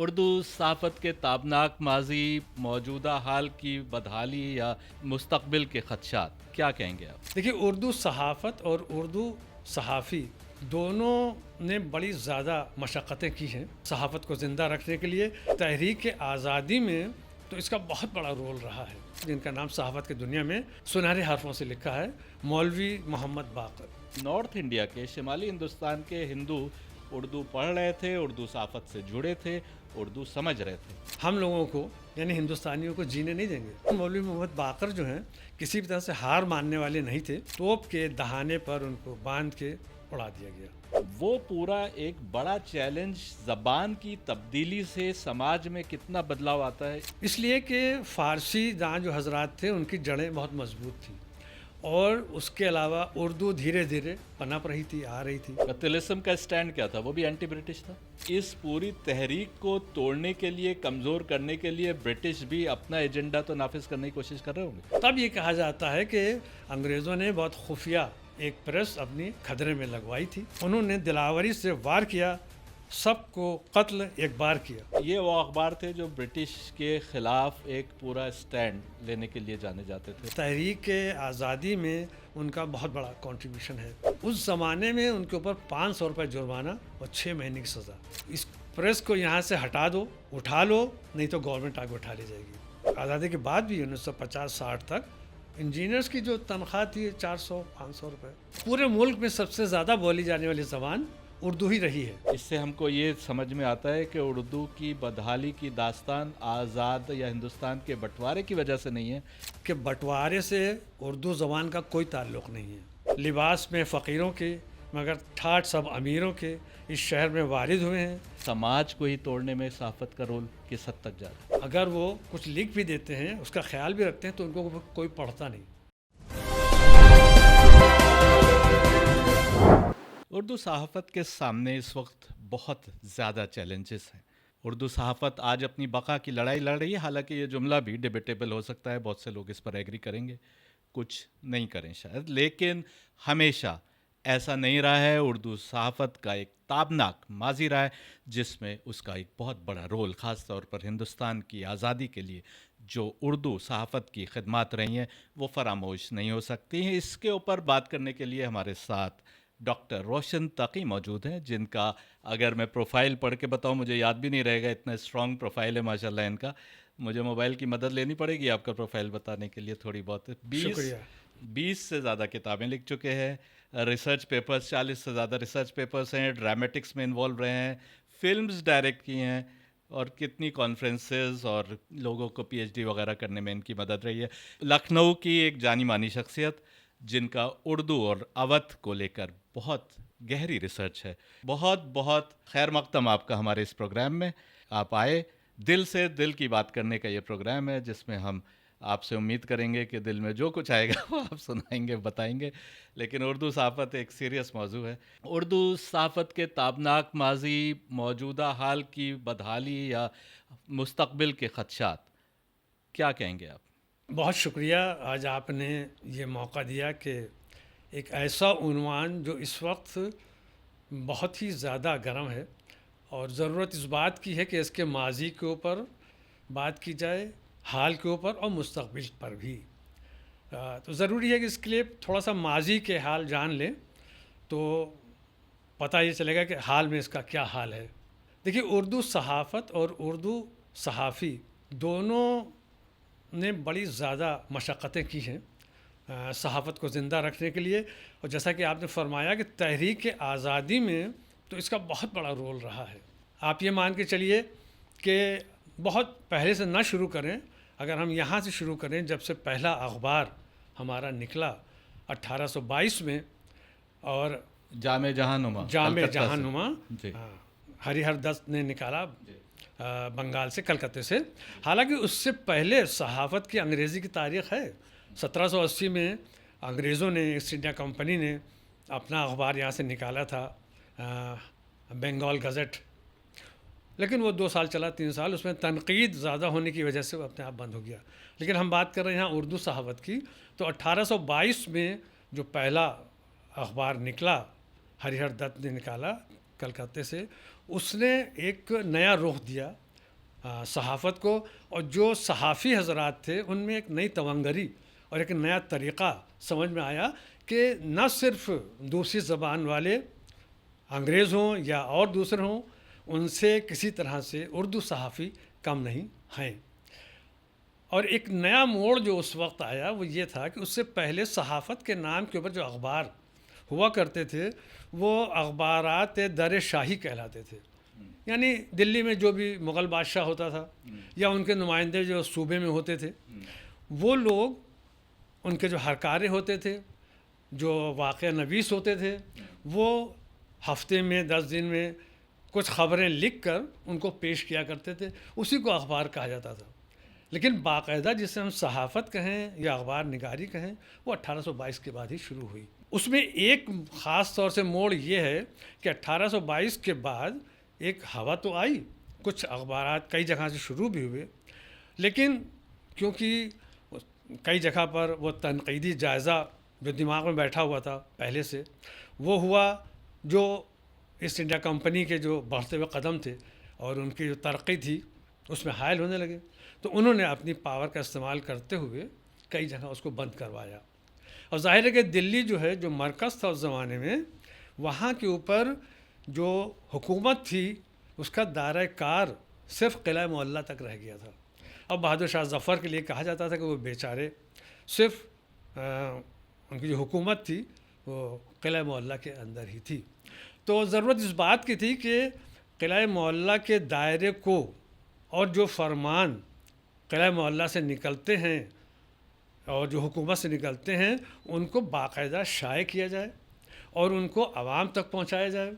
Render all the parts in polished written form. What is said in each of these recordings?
اردو صحافت کے تابناک ماضی، موجودہ حال کی بدحالی یا مستقبل کے خدشات، کیا کہیں گے آپ؟ دیکھیے، اردو صحافت اور اردو صحافی دونوں نے بڑی زیادہ مشقتیں کی ہیں صحافت کو زندہ رکھنے کے لیے. تحریک آزادی میں تو اس کا بہت بڑا رول رہا ہے. جن کا نام صحافت کی دنیا میں سنہرے حرفوں سے لکھا ہے، مولوی محمد باقر. نارتھ انڈیا کے، شمالی ہندوستان کے ہندو اردو پڑھ رہے تھے، اردو صحافت سے جڑے تھے، اردو سمجھ رہے تھے. ہم لوگوں کو یعنی ہندوستانیوں کو جینے نہیں دیں گے. مولوی محمد باقر جو ہیں کسی بھی طرح سے ہار ماننے والے نہیں تھے. توپ کے دہانے پر ان کو باندھ کے اڑا دیا گیا. وہ پورا ایک بڑا چیلنج، زبان کی تبدیلی سے سماج میں کتنا بدلاؤ آتا ہے. اس لیے کہ فارسی داں جو حضرات تھے ان کی جڑیں بہت مضبوط تھیں، اور اس کے علاوہ اردو دھیرے دھیرے پنپ رہی تھی، آ رہی تھی. قتلسم کا اسٹینڈ کیا تھا؟ وہ بھی اینٹی برٹش تھا. اس پوری تحریک کو توڑنے کے لیے، کمزور کرنے کے لیے برٹش بھی اپنا ایجنڈا تو نافذ کرنے کی کوشش کر رہے ہوں گے. تب یہ کہا جاتا ہے کہ انگریزوں نے بہت خفیہ ایک پریس اپنی کھدرے میں لگوائی تھی. انہوں نے دلاوری سے وار کیا، سب کو قتل ایک بار کیا. یہ وہ اخبار تھے جو برٹش کے خلاف ایک پورا اسٹینڈ لینے کے لیے جانے جاتے تھے. تحریک آزادی میں ان کا بہت بڑا کنٹریبیوشن ہے. اس زمانے میں ان کے اوپر 500 روپے جرمانہ اور 6 مہینے کی سزا. اس پریس کو یہاں سے ہٹا دو، اٹھا لو، نہیں تو گورنمنٹ آگے اٹھا لی جائے گی. آزادی کے بعد بھی 1950-60 تک انجینئرز کی جو تنخواہ تھی 400-500 روپے. پورے ملک میں سب سے زیادہ بولی جانے والی زبان اردو ہی رہی ہے. اس سے ہم کو یہ سمجھ میں آتا ہے کہ اردو کی بدحالی کی داستان آزاد یا ہندوستان کے بٹوارے کی وجہ سے نہیں ہے. کہ بٹوارے سے اردو زبان کا کوئی تعلق نہیں ہے. لباس میں فقیروں کے مگر ٹھاٹ سب امیروں کے اس شہر میں وارد ہوئے ہیں. سماج کو ہی توڑنے میں صحافت کا رول کس حد تک جا رہا ہے؟ اگر وہ کچھ لکھ بھی دیتے ہیں، اس کا خیال بھی رکھتے ہیں، تو ان کو کوئی پڑھتا نہیں. اردو صحافت کے سامنے اس وقت بہت زیادہ چیلنجز ہیں. اردو صحافت آج اپنی بقا کی لڑائی لڑ رہی ہے. حالانکہ یہ جملہ بھی ڈیبیٹیبل ہو سکتا ہے، بہت سے لوگ اس پر ایگری کریں گے، کچھ نہیں کریں شاید، لیکن ہمیشہ ایسا نہیں رہا ہے. اردو صحافت کا ایک تابناک ماضی رہا ہے جس میں اس کا ایک بہت بڑا رول، خاص طور پر ہندوستان کی آزادی کے لیے جو اردو صحافت کی خدمات رہی ہیں وہ فراموش نہیں ہو سکتی ہیں. اس کے اوپر بات کرنے کے لیے ہمارے ساتھ ڈاکٹر روشن تقی موجود ہیں، جن کا اگر میں پروفائل پڑھ کے بتاؤں مجھے یاد بھی نہیں رہے گا، اتنا اسٹرانگ پروفائل ہے ماشاءاللہ ان کا. مجھے موبائل کی مدد لینی پڑے گی آپ کا پروفائل بتانے کے لیے تھوڑی بہت. شکریہ. 20 سے زیادہ کتابیں لکھ چکے ہیں، ریسرچ پیپرز 40 سے زیادہ ریسرچ پیپرز ہیں، ڈرامیٹکس میں انوالو رہے ہیں، فلمز ڈائریکٹ کی ہیں، اور کتنی کانفرنسز اور لوگوں کو پی ایچ ڈی وغیرہ کرنے میں ان کی مدد رہی ہے. لکھنؤ کی ایک جانی مانی شخصیت جن کا اردو اور اودھ کو لے کر بہت گہری ریسرچ ہے. بہت بہت خیر مقدم آپ کا ہمارے اس پروگرام میں. آپ آئے. دل سے دل کی بات کرنے کا یہ پروگرام ہے جس میں ہم آپ سے امید کریں گے کہ دل میں جو کچھ آئے گا وہ آپ سنائیں گے، بتائیں گے. لیکن اردو صحافت ایک سیریس موضوع ہے. اردو صحافت کے تابناک ماضی، موجودہ حال کی بدحالی یا مستقبل کے خدشات، کیا کہیں گے آپ؟ بہت شکریہ. آج آپ نے یہ موقع دیا کہ ایک ایسا عنوان جو اس وقت بہت ہی زیادہ گرم ہے، اور ضرورت اس بات کی ہے کہ اس کے ماضی کے اوپر بات کی جائے، حال کے اوپر اور مستقبل پر بھی. تو ضروری ہے کہ اس کے لیے تھوڑا سا ماضی کے حال جان لیں تو پتہ یہ چلے گا کہ حال میں اس کا کیا حال ہے. دیکھیے، اردو صحافت اور اردو صحافی دونوں نے بڑی زیادہ مشقتیں کی ہیں صحافت کو زندہ رکھنے کے لیے. اور جیسا کہ آپ نے فرمایا کہ تحریک آزادی میں تو اس کا بہت بڑا رول رہا ہے. آپ یہ مان کے چلیے کہ بہت پہلے سے نہ شروع کریں، اگر ہم یہاں سے شروع کریں، جب سے پہلا اخبار ہمارا نکلا 1822 میں، اور جامع جہاں نما، جامع جہاں نما جی، ہری ہر دست نے نکالا بنگال سے، کلکتے سے. حالانکہ اس سے پہلے صحافت کی انگریزی کی تاریخ ہے. 1780 میں انگریزوں نے، ایسٹ انڈیا کمپنی نے اپنا اخبار یہاں سے نکالا تھا، بنگال گزٹ. لیکن وہ 2 سال چلا، 3 سال، اس میں تنقید زیادہ ہونے کی وجہ سے وہ اپنے آپ بند ہو گیا. لیکن ہم بات کر رہے ہیں یہاں اردو صحافت کی. تو 1822 میں جو پہلا اخبار نکلا، ہری ہر دت نے نکالا کلکتے سے، اس نے ایک نیا رخ دیا. صحافت کو، اور جو صحافی حضرات تھے ان میں ایک نئی تونگری اور ایک نیا طریقہ سمجھ میں آیا کہ نہ صرف دوسری زبان والے انگریز ہوں یا اور دوسرے ہوں، ان سے کسی طرح سے اردو صحافی کم نہیں ہیں۔ اور ایک نیا موڑ جو اس وقت آیا وہ یہ تھا کہ اس سے پہلے صحافت کے نام کے اوپر جو اخبار ہوا کرتے تھے وہ اخبارات در شاہی کہلاتے تھے، یعنی دلی میں جو بھی مغل بادشاہ ہوتا تھا یا ان کے نمائندے جو صوبے میں ہوتے تھے، وہ لوگ ان کے جو ہرکارے ہوتے تھے، جو واقعہ نویس ہوتے تھے، وہ ہفتے میں 10 دن میں کچھ خبریں لکھ کر ان کو پیش کیا کرتے تھے، اسی کو اخبار کہا جاتا تھا۔ لیکن باقاعدہ جسے ہم صحافت کہیں یا اخبار نگاری کہیں وہ 1822 کے بعد ہی شروع ہوئی۔ اس میں ایک خاص طور سے موڑ یہ ہے کہ 1822 کے بعد ایک ہوا تو آئی، کچھ اخبارات کئی جگہ سے شروع بھی ہوئے، لیکن کیونکہ کئی جگہ پر وہ تنقیدی جائزہ جو دماغ میں بیٹھا ہوا تھا پہلے سے وہ ہوا، جو ایسٹ انڈیا کمپنی کے جو بڑھتے ہوئے قدم تھے اور ان کی جو ترقی تھی اس میں حائل ہونے لگے، تو انہوں نے اپنی پاور کا استعمال کرتے ہوئے کئی جگہ اس کو بند کروایا۔ اور ظاہر ہے کہ دلی جو ہے جو مرکز تھا اس زمانے میں، وہاں کے اوپر جو حکومت تھی اس کا دائرہ کار صرف قلعہ معلیٰ تک رہ گیا تھا۔ اب بہادر شاہ ظفر کے لیے کہا جاتا تھا کہ وہ بیچارے صرف ان کی جو حکومت تھی وہ قلعہ معلیٰ کے اندر ہی تھی، تو ضرورت اس بات کی تھی کہ قلعہ معلیٰ کے دائرے کو اور جو فرمان قلعہ معلیٰ سے نکلتے ہیں اور جو حکومت سے نکلتے ہیں ان کو باقاعدہ شائع کیا جائے اور ان کو عوام تک پہنچایا جائے،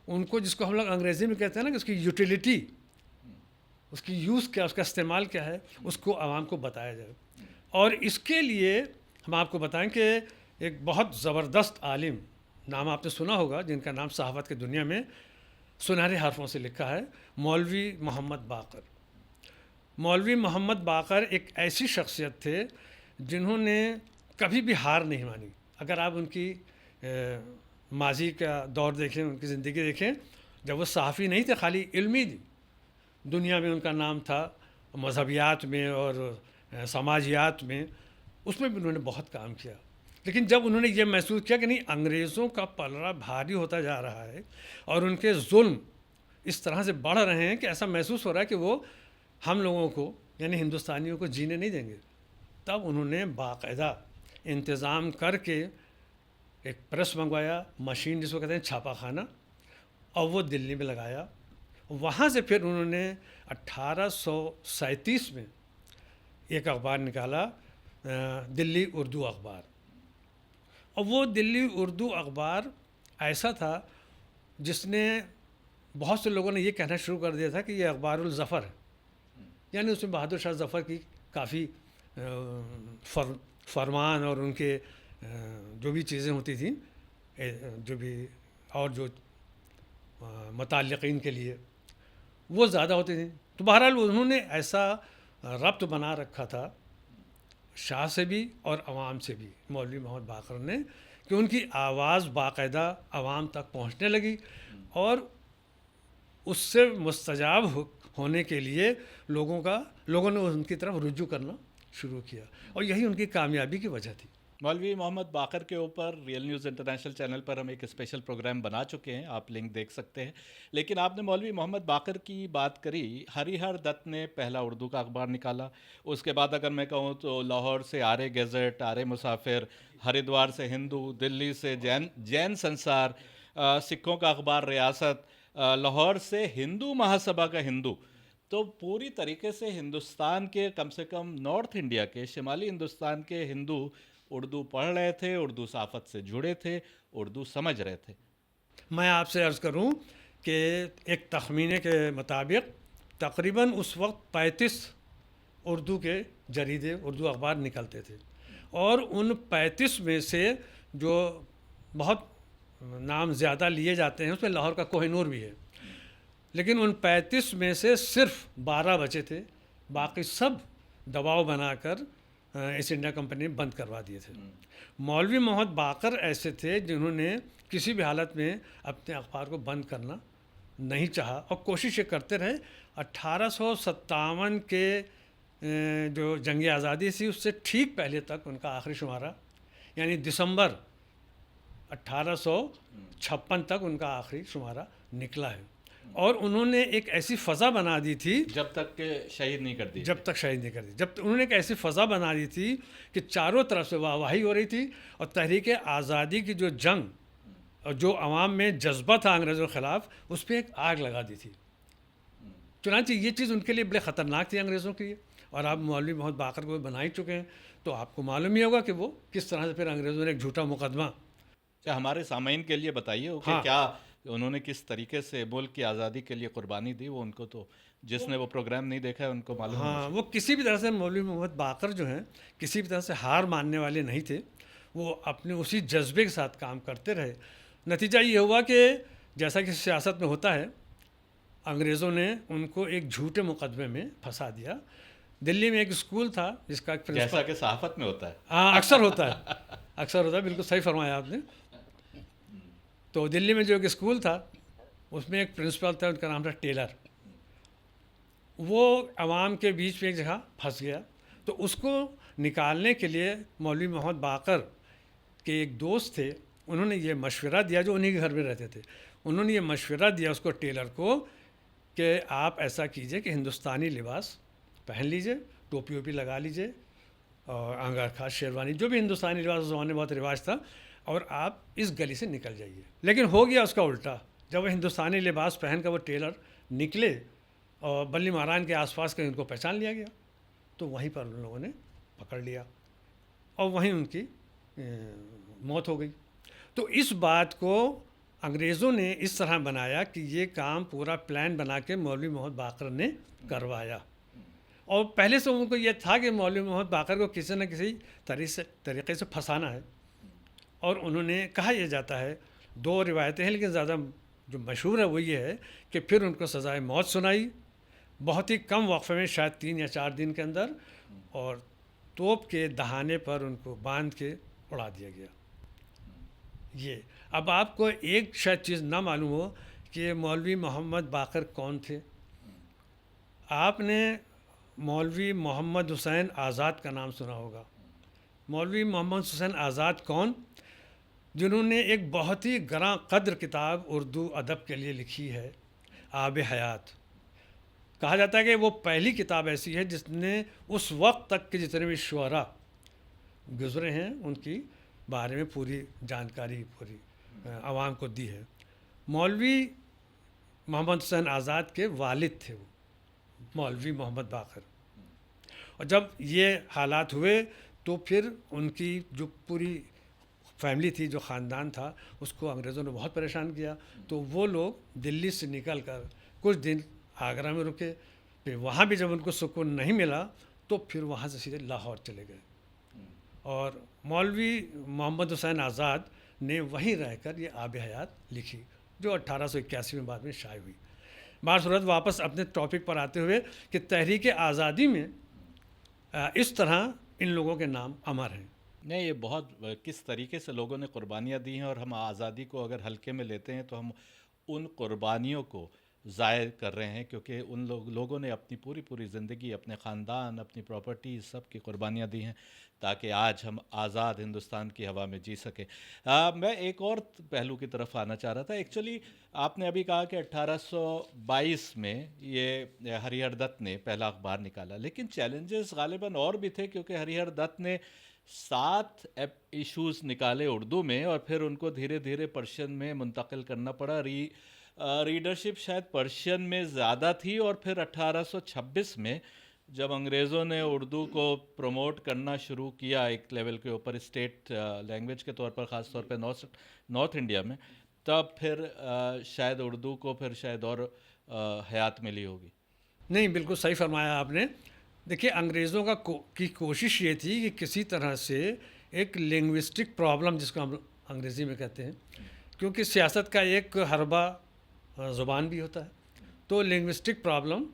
ان کو جس کو ہم لوگ انگریزی میں کہتے ہیں نا کہ اس کی یوٹیلیٹی، اس کی یوز کیا، اس کا استعمال کیا ہے، اس کو عوام کو بتایا جائے۔ اور اس کے لیے ہم آپ کو بتائیں کہ ایک بہت زبردست عالم، نام آپ نے سنا ہوگا، جن کا نام صحافت کی دنیا میں سنہرے حرفوں سے لکھا ہے، مولوی محمد باقر۔ مولوی محمد باقر ایک ایسی شخصیت تھے جنہوں نے کبھی بھی ہار نہیں مانی۔ اگر آپ ان کی ماضی کا دور دیکھیں، ان کی زندگی دیکھیں، جب وہ صحافی نہیں تھے، خالی علمی دنیا میں ان کا نام تھا، مذہبیات میں اور سماجیات میں، اس میں بھی انہوں نے بہت کام کیا۔ لیکن جب انہوں نے یہ محسوس کیا کہ نہیں، انگریزوں کا پلڑا بھاری ہوتا جا رہا ہے اور ان کے ظلم اس طرح سے بڑھ رہے ہیں کہ ایسا محسوس ہو رہا ہے کہ وہ ہم لوگوں کو یعنی ہندوستانیوں کو جینے نہیں دیں گے، تب انہوں نے باقاعدہ انتظام کر کے ایک پریس منگوایا، مشین جس کو کہتے ہیں چھاپا خانہ، اور وہ دلی میں لگایا۔ وہاں سے پھر انہوں نے 1837 میں ایک اخبار نکالا، دلی اردو اخبار، اور وہ دلی اردو اخبار ایسا تھا جس نے بہت سے لوگوں نے یہ کہنا شروع کر دیا تھا کہ یہ اخبار الظفر ہے، یعنی اس میں بہادر شاہ ظفر کی کافی فرمان اور ان کے جو بھی چیزیں ہوتی تھیں، جو بھی اور جو متعلقین کے لیے وہ زیادہ ہوتی تھیں، تو بہرحال انہوں نے ایسا ربط بنا رکھا تھا شاہ سے بھی اور عوام سے بھی، مولوی محمد باقر نے، کہ ان کی آواز باقاعدہ عوام تک پہنچنے لگی اور اس سے مستجاب ہونے کے لیے لوگوں نے ان کی طرف رجوع کرنا شروع کیا، اور یہی ان کی کامیابی کی وجہ تھی۔ مولوی محمد باقر کے اوپر ریئل نیوز انٹرنیشنل چینل پر ہم ایک اسپیشل پروگرام بنا چکے ہیں، آپ لنک دیکھ سکتے ہیں۔ لیکن آپ نے مولوی محمد باقر کی بات کری، ہری ہر دت نے پہلا اردو کا اخبار نکالا، اس کے بعد اگر میں کہوں تو لاہور سے آرے گیزٹ، آرے مسافر، ہریدوار سے ہندو، دلی سے جین سنسار، سکھوں کا اخبار ریاست، لاہور سے ہندو مہاسبھا کا ہندو، تو پوری طریقے سے ہندوستان کے کم سے کم نارتھ انڈیا کے، شمالی ہندوستان کے ہندو اردو پڑھ رہے تھے، اردو صحافت سے جڑے تھے، اردو سمجھ رہے تھے۔ میں آپ سے عرض کروں کہ ایک تخمینے کے مطابق تقریباً اس وقت 35 اردو کے جریدے، اردو اخبار نکلتے تھے، اور ان 35 میں سے جو بہت نام زیادہ لیے جاتے ہیں اس میں لاہور کا کوہ نور بھی ہے، لیکن ان 35 میں سے صرف 12 بچے تھے، باقی سب دباؤ بنا کر ایسٹ انڈیا کمپنی نے بند کروا دیے تھے۔ مولوی محمد باقر ایسے تھے جنہوں نے کسی بھی حالت میں اپنے اخبار کو بند کرنا نہیں چاہا اور کوشش یہ کرتے رہے، 1857 کے جو جنگ آزادی تھی اس سے ٹھیک پہلے تک ان کا آخری شمارہ، یعنی دسمبر 1856 تک ان کا آخری شمارہ نکلا ہے. اور انہوں نے ایک ایسی فضا بنا دی تھی جب تک کہ شہید نہیں کر دی. جب تک شہید نہیں کر دی، انہوں نے ایک ایسی فضا بنا دی تھی کہ چاروں طرف سے واہ واہی ہو رہی تھی، اور تحریک آزادی کی جو جنگ اور جو عوام میں جذبہ تھا انگریزوں کے خلاف، اس پہ ایک آگ لگا دی تھی. چنانچہ یہ چیز ان کے لیے بڑے خطرناک تھی انگریزوں کے لیے. اور آپ مولوی محمد باقر کو بنا ہی چکے ہیں، تو آپ کو معلوم ہی ہوگا کہ وہ کس طرح سے پھر انگریزوں نے ایک جھوٹا مقدمہ. ہمارے سامعین کے لیے بتائیے کہ ہاں. کیا انہوں نے کس طریقے سے ملک کی آزادی کے لیے قربانی دی. وہ ان کو تو جس نے وہ پروگرام نہیں دیکھا ہے ان کو معلوم ہونا ہاں، وہ کسی بھی طرح سے مولوی محمد باقر جو ہیں کسی بھی طرح سے ہار ماننے والے نہیں تھے. وہ اپنے اسی جذبے کے ساتھ کام کرتے رہے. نتیجہ یہ ہوا کہ جیسا کہ سیاست میں ہوتا ہے، انگریزوں نے ان کو ایک جھوٹے مقدمے میں پھنسا دیا. دلی میں ایک اسکول تھا جس کا ایک جیسا کہ صحافت میں ہوتا ہے. ہاں، اکثر ہوتا ہے، بالکل صحیح فرمایا آپ نے. تو دلی میں جو ایک اسکول تھا اس میں ایک پرنسپل تھا، ان کا نام تھا ٹیلر. وہ عوام کے بیچ میں ایک جگہ پھنس گیا، تو اس کو نکالنے کے لیے مولوی محمد باقر کے ایک دوست تھے، انہوں نے یہ مشورہ دیا، جو انہی کے گھر میں رہتے تھے. انہوں نے یہ مشورہ دیا اس کو ٹیلر کو کہ آپ ایسا کیجئے کہ ہندوستانی لباس پہن لیجئے، ٹوپی ووپی لگا لیجئے، اور انگر خاص شیروانی، جو بھی ہندوستانی لباس اس زمانے میں بہت رواج تھا، اور آپ اس گلی سے نکل جائیے. لیکن ہو گیا اس کا الٹا. جب وہ ہندوستانی لباس پہن کر وہ ٹیلر نکلے اور بلی مہران کے آس پاس کہیں ان کو پہچان لیا گیا، تو وہیں پر ان لوگوں نے پکڑ لیا اور وہیں ان کی موت ہو گئی. تو اس بات کو انگریزوں نے اس طرح بنایا کہ یہ کام پورا پلان بنا کے مولوی محمد باقر نے کروایا. اور پہلے سے ان کو یہ تھا کہ مولوی محمد باقر کو کسی نہ کسی طریقے سے پھنسانا ہے. اور انہوں نے کہا یہ جاتا ہے، دو روایتیں ہیں لیکن زیادہ جو مشہور ہے وہ یہ ہے کہ پھر ان کو سزائے موت سنائی بہت ہی کم وقفے میں، شاید 3 یا 4 دن کے اندر، اور توپ کے دہانے پر ان کو باندھ کے اڑا دیا گیا. یہ اب آپ کو ایک شاید چیز نہ معلوم ہو کہ مولوی محمد باقر کون تھے. آپ نے مولوی محمد حسین آزاد کا نام سنا ہوگا. مولوی محمد حسین آزاد کون؟ جنہوں نے ایک بہت ہی گراں قدر کتاب اردو ادب کے لیے لکھی ہے، آب حیات. کہا جاتا ہے کہ وہ پہلی کتاب ایسی ہے جس نے اس وقت تک کے جتنے بھی شعراء گزرے ہیں ان کی بارے میں پوری جانکاری پوری عوام کو دی ہے. مولوی محمد حسین آزاد کے والد تھے وہ مولوی محمد باقر. اور جب یہ حالات ہوئے تو پھر ان کی جو پوری فیملی تھی، جو خاندان تھا، اس کو انگریزوں نے بہت پریشان کیا. تو وہ لوگ دلی سے نکل کر کچھ دن آگرہ میں رکے. پھر وہاں بھی جب ان کو سکون نہیں ملا تو پھر وہاں سے سیدھے لاہور چلے گئے. اور مولوی محمد حسین آزاد نے وہیں رہ کر یہ آب حیات لکھی، جو 1881 میں بعد میں شائع ہوئی. بہر صورت واپس اپنے ٹاپک پر آتے ہوئے کہ تحریک آزادی میں اس طرح ان لوگوں کے نام امر ہیں. نہیں، یہ بہت کس طریقے سے لوگوں نے قربانیاں دی ہیں، اور ہم آزادی کو اگر ہلکے میں لیتے ہیں تو ہم ان قربانیوں کو ضائع کر رہے ہیں، کیونکہ ان لوگوں نے اپنی پوری زندگی، اپنے خاندان، اپنی پراپرٹی، سب کی قربانیاں دی ہیں تاکہ آج ہم آزاد ہندوستان کی ہوا میں جی سکیں. میں ایک اور پہلو کی طرف آنا چاہ رہا تھا. ایکچولی آپ نے ابھی کہا کہ 1822 میں یہ ہری ہر دت نے پہلا اخبار نکالا، لیکن چیلنجز غالباً اور بھی تھے، کیونکہ ہری ہر دت نے 7 ایشوز نکالے اردو میں، اور پھر ان کو دھیرے دھیرے پرشین میں منتقل کرنا پڑا. ریڈرشپ شاید پرشین میں زیادہ تھی، اور پھر 1826 میں جب انگریزوں نے اردو کو پروموٹ کرنا شروع کیا ایک لیول کے اوپر، اسٹیٹ لینگویج کے طور پر، خاص طور پہ نارتھ انڈیا میں، تب پھر شاید اردو کو پھر شاید اور حیات ملی ہوگی. نہیں، بالکل صحیح فرمایا آپ نے. دیکھیے، انگریزوں کی کوشش یہ تھی کہ کسی طرح سے ایک لنگوسٹک پرابلم، جس کو ہم انگریزی میں کہتے ہیں، کیونکہ سیاست کا ایک حربہ زبان بھی ہوتا ہے، تو لنگوسٹک پرابلم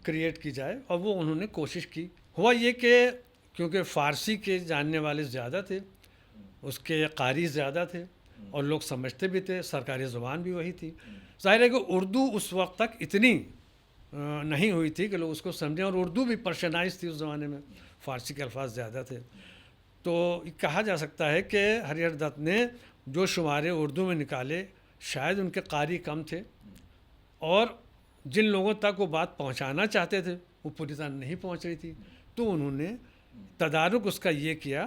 کریٹ کی جائے، اور وہ انہوں نے کوشش کی. ہوا یہ کہ کیونکہ فارسی کے جاننے والے زیادہ تھے، اس کے قاری زیادہ تھے، اور لوگ سمجھتے بھی تھے، سرکاری زبان بھی وہی تھی. ظاہر ہے کہ اردو اس وقت تک اتنی نہیں ہوئی تھی کہ لوگ اس کو سمجھیں، اور اردو بھی پرشنائز تھی اس زمانے میں، فارسی کے الفاظ زیادہ تھے. تو کہا جا سکتا ہے کہ ہریہر دت نے جو شمارے اردو میں نکالے شاید ان کے قاری کم تھے، اور جن لوگوں تک وہ بات پہنچانا چاہتے تھے وہ پوری طرح نہیں پہنچ رہی تھی، تو انہوں نے تدارک اس کا یہ کیا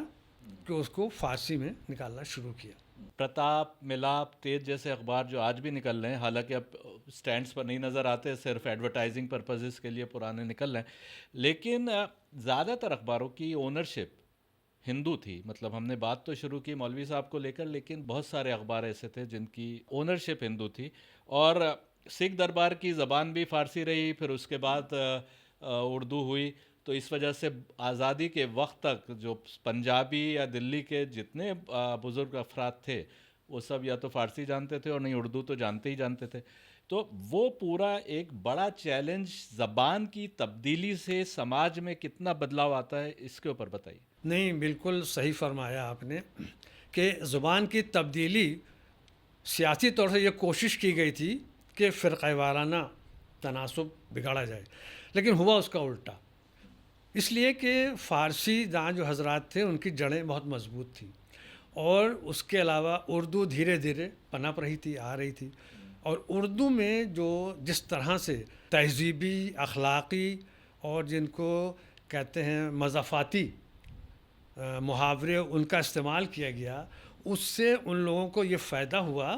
کہ اس کو فارسی میں نکالنا شروع کیا. پرتاپ، ملاپ، تیج جیسے اخبار جو آج بھی نکل رہے ہیں، حالانکہ اب سٹینڈز پر نہیں نظر آتے، صرف ایڈورٹائزنگ پرپزز کے لیے پرانے نکل رہے ہیں، لیکن زیادہ تر اخباروں کی اونرشپ ہندو تھی. مطلب ہم نے بات تو شروع کی مولوی صاحب کو لے کر، لیکن بہت سارے اخبار ایسے تھے جن کی اونرشپ ہندو تھی. اور سکھ دربار کی زبان بھی فارسی رہی، پھر اس کے بعد اردو ہوئی. تو اس وجہ سے آزادی کے وقت تک جو پنجابی یا دلی کے جتنے بزرگ افراد تھے وہ سب یا تو فارسی جانتے تھے اور نہیں اردو تو جانتے ہی جانتے تھے. تو وہ پورا ایک بڑا چیلنج، زبان کی تبدیلی سے سماج میں کتنا بدلاؤ آتا ہے، اس کے اوپر بتائیے. نہیں، بالکل صحیح فرمایا آپ نے کہ زبان کی تبدیلی سیاسی طور سے یہ کوشش کی گئی تھی کہ فرقہ وارانہ تناسب بگاڑا جائے، لیکن ہوا اس کا الٹا. اس لیے کہ فارسی داں جو حضرات تھے ان کی جڑیں بہت مضبوط تھیں، اور اس کے علاوہ اردو دھیرے دھیرے پنپ رہی تھی، آ رہی تھی. اور اردو میں جو جس طرح سے تہذیبی، اخلاقی اور جن کو کہتے ہیں مضافاتی محاورے ان کا استعمال کیا گیا، اس سے ان لوگوں کو یہ فائدہ ہوا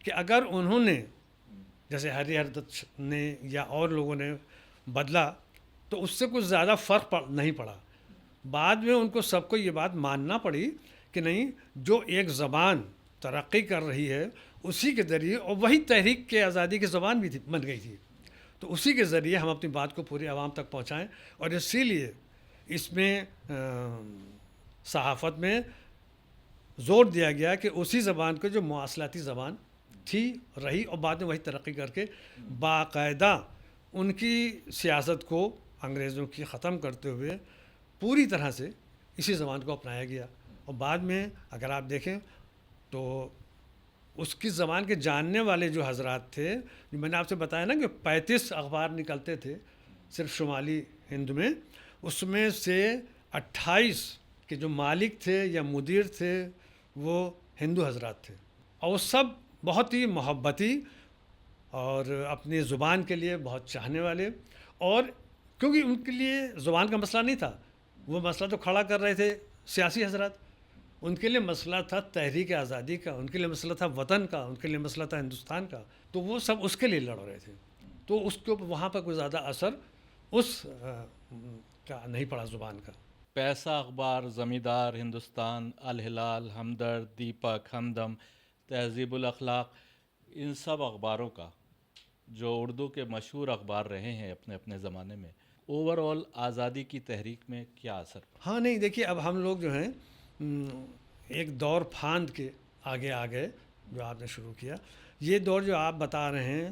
کہ اگر انہوں نے جیسے ہریہر دت نے یا اور لوگوں نے بدلا تو اس سے کچھ زیادہ فرق نہیں پڑا. بعد میں ان کو سب کو یہ بات ماننا پڑی کہ نہیں، جو ایک زبان ترقی کر رہی ہے اسی کے ذریعے، اور وہی تحریک کے آزادی کی زبان بھی بن گئی تھی، تو اسی کے ذریعے ہم اپنی بات کو پوری عوام تک پہنچائیں. اور اسی لیے اس میں صحافت میں زور دیا گیا کہ اسی زبان کو جو مواصلاتی زبان تھی رہی، اور بعد میں وہی ترقی کر کے باقاعدہ ان کی سیاست کو انگریزوں کی ختم کرتے ہوئے پوری طرح سے اسی زبان کو اپنایا گیا. اور بعد میں اگر آپ دیکھیں تو اس کی زبان کے جاننے والے جو حضرات تھے، جو میں نے آپ سے بتایا نا کہ 35 اخبار نکلتے تھے صرف شمالی ہند میں، اس میں سے 28 کے جو مالک تھے یا مدیر تھے وہ ہندو حضرات تھے، اور وہ سب بہت ہی محبتی اور اپنی زبان کے لیے بہت چاہنے والے. اور کیونکہ ان کے لیے زبان کا مسئلہ نہیں تھا، وہ مسئلہ تو کھڑا کر رہے تھے سیاسی حضرات، ان کے لیے مسئلہ تھا تحریک آزادی کا، ان کے لیے مسئلہ تھا وطن کا، ان کے لیے مسئلہ تھا ہندوستان کا، تو وہ سب اس کے لیے لڑ رہے تھے. تو اس کو وہاں پر کوئی زیادہ اثر اس کا نہیں پڑا زبان کا. پیسہ اخبار، زمیندار، ہندوستان، الہلال، ہمدرد، دیپک، ہمدم، تہذیب الاخلاق، ان سب اخباروں کا جو اردو کے مشہور اخبار رہے ہیں اپنے اپنے زمانے میں، اوور آل آزادی کی تحریک میں کیا اثر پڑا؟ ہاں نہیں، دیکھیے اب ہم لوگ جو ہیں ایک دور پھاند کے آگے آ گئے جو آپ نے شروع کیا. یہ دور جو آپ بتا رہے ہیں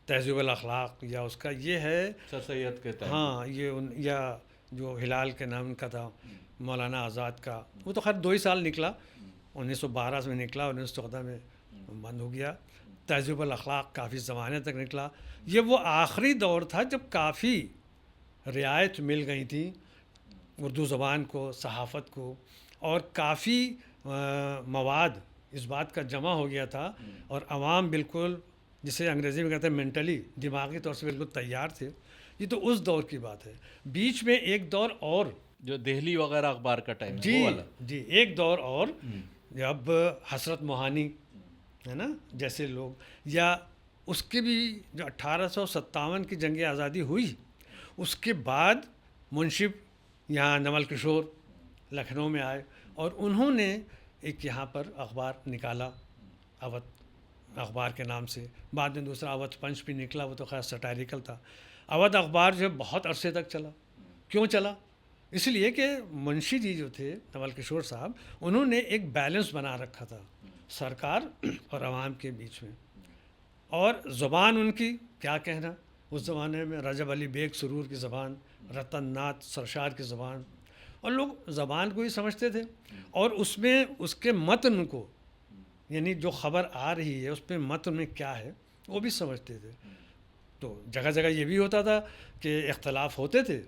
تہذیب الاخلاق یا اس کا، یہ ہے سر سید کے تحت. ہاں، یہ یا جو ہلال کے نام کا تھا مولانا آزاد کا، وہ تو خیر 2 ہی سال نکلا، 1912 میں نکلا، 1914 میں بند ہو گیا. تہذیب الاخلاق کافی زمانے تک نکلا. یہ وہ آخری دور تھا جب کافی رعایت مل گئی تھی اردو زبان کو، صحافت کو، اور کافی مواد اس بات کا جمع ہو گیا تھا، اور عوام بالکل جسے انگریزی میں کہتے ہیں مینٹلی، دماغی طور سے بالکل تیار تھے. یہ تو اس دور کی بات ہے. بیچ میں ایک دور اور جو دہلی وغیرہ اخبار کا ٹائم ہے، جی وہ والا. جی ایک دور اور جب حسرت موہانی ہے نا جیسے لوگ، یا اس کے بھی جو 1857 کی جنگ آزادی ہوئی، اس کے بعد منشی یہاں نمل کشور لکھنؤ میں آئے، اور انہوں نے ایک یہاں پر اخبار نکالا اودھ اخبار کے نام سے. بعد میں دوسرا اودھ پنچ بھی نکلا، وہ تو خیر سٹائریکل تھا. اودھ اخبار جو ہے بہت عرصے تک چلا. کیوں چلا؟ اس لیے کہ منشی جی جو تھے نمل کشور صاحب، انہوں نے ایک بیلنس بنا رکھا تھا سرکار اور عوام کے بیچ میں. اور زبان ان کی کیا کہنا، اس زمانے میں رجب علی بیگ سرور کی زبان، رتن ناتھ سرشار کی زبان، اور لوگ زبان کو ہی سمجھتے تھے، اور اس میں اس کے متن کو، یعنی جو خبر آ رہی ہے اس پہ متن میں کیا ہے وہ بھی سمجھتے تھے. تو جگہ جگہ یہ بھی ہوتا تھا کہ اختلاف ہوتے تھے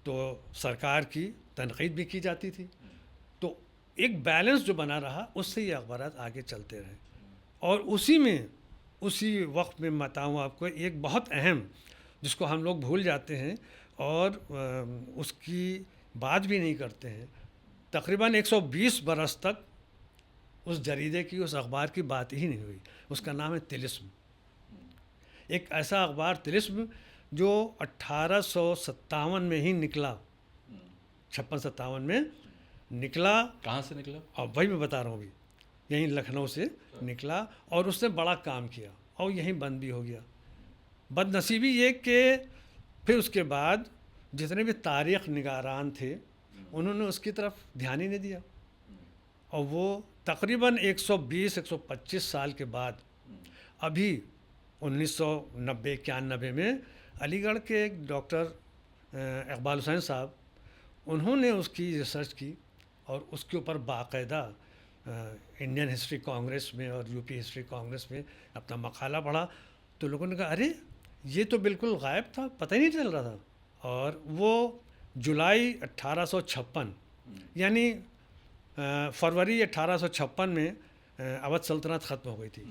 تو سرکار کی تنقید بھی کی جاتی تھی. تو ایک بیلنس جو بنا رہا اس سے یہ اخبارات آگے چلتے رہے. اور اسی وقت میں بتاؤں آپ کو ایک بہت اہم جس کو ہم لوگ بھول جاتے ہیں اور اس کی بات بھی نہیں کرتے ہیں. تقریباً 120 برس تک اس جریدے کی اس اخبار کی بات ہی نہیں ہوئی. اس کا نام ہے طلسم. ایک ایسا اخبار طلسم جو 1857 میں ہی نکلا, 56-57 میں نکلا. کہاں سے نکلا؟ اب وہی میں بتا رہا ہوں ابھی, یہیں لکھنؤ سے نکلا اور اس نے بڑا کام کیا اور یہیں بند بھی ہو گیا. بد نصیبی یہ کہ پھر اس کے بعد جتنے بھی تاریخ نگاران تھے انہوں نے اس کی طرف دھیان ہی نہیں دیا, اور وہ تقریباً 120-125 سال کے بعد ابھی 1990-91 میں علی گڑھ کے ایک ڈاکٹر اقبال حسین صاحب انہوں نے اس کی ریسرچ کی اور اس کے اوپر باقاعدہ انڈین ہسٹری کانگریس میں اور یو پی ہسٹری کانگریس میں اپنا مقالہ پڑھا. تو لوگوں نے کہا ارے یہ تو بالکل غائب تھا, پتہ ہی نہیں چل رہا تھا. اور وہ جولائی 1856 یعنی فروری 1856 میں اودھ سلطنت ختم ہو گئی تھی,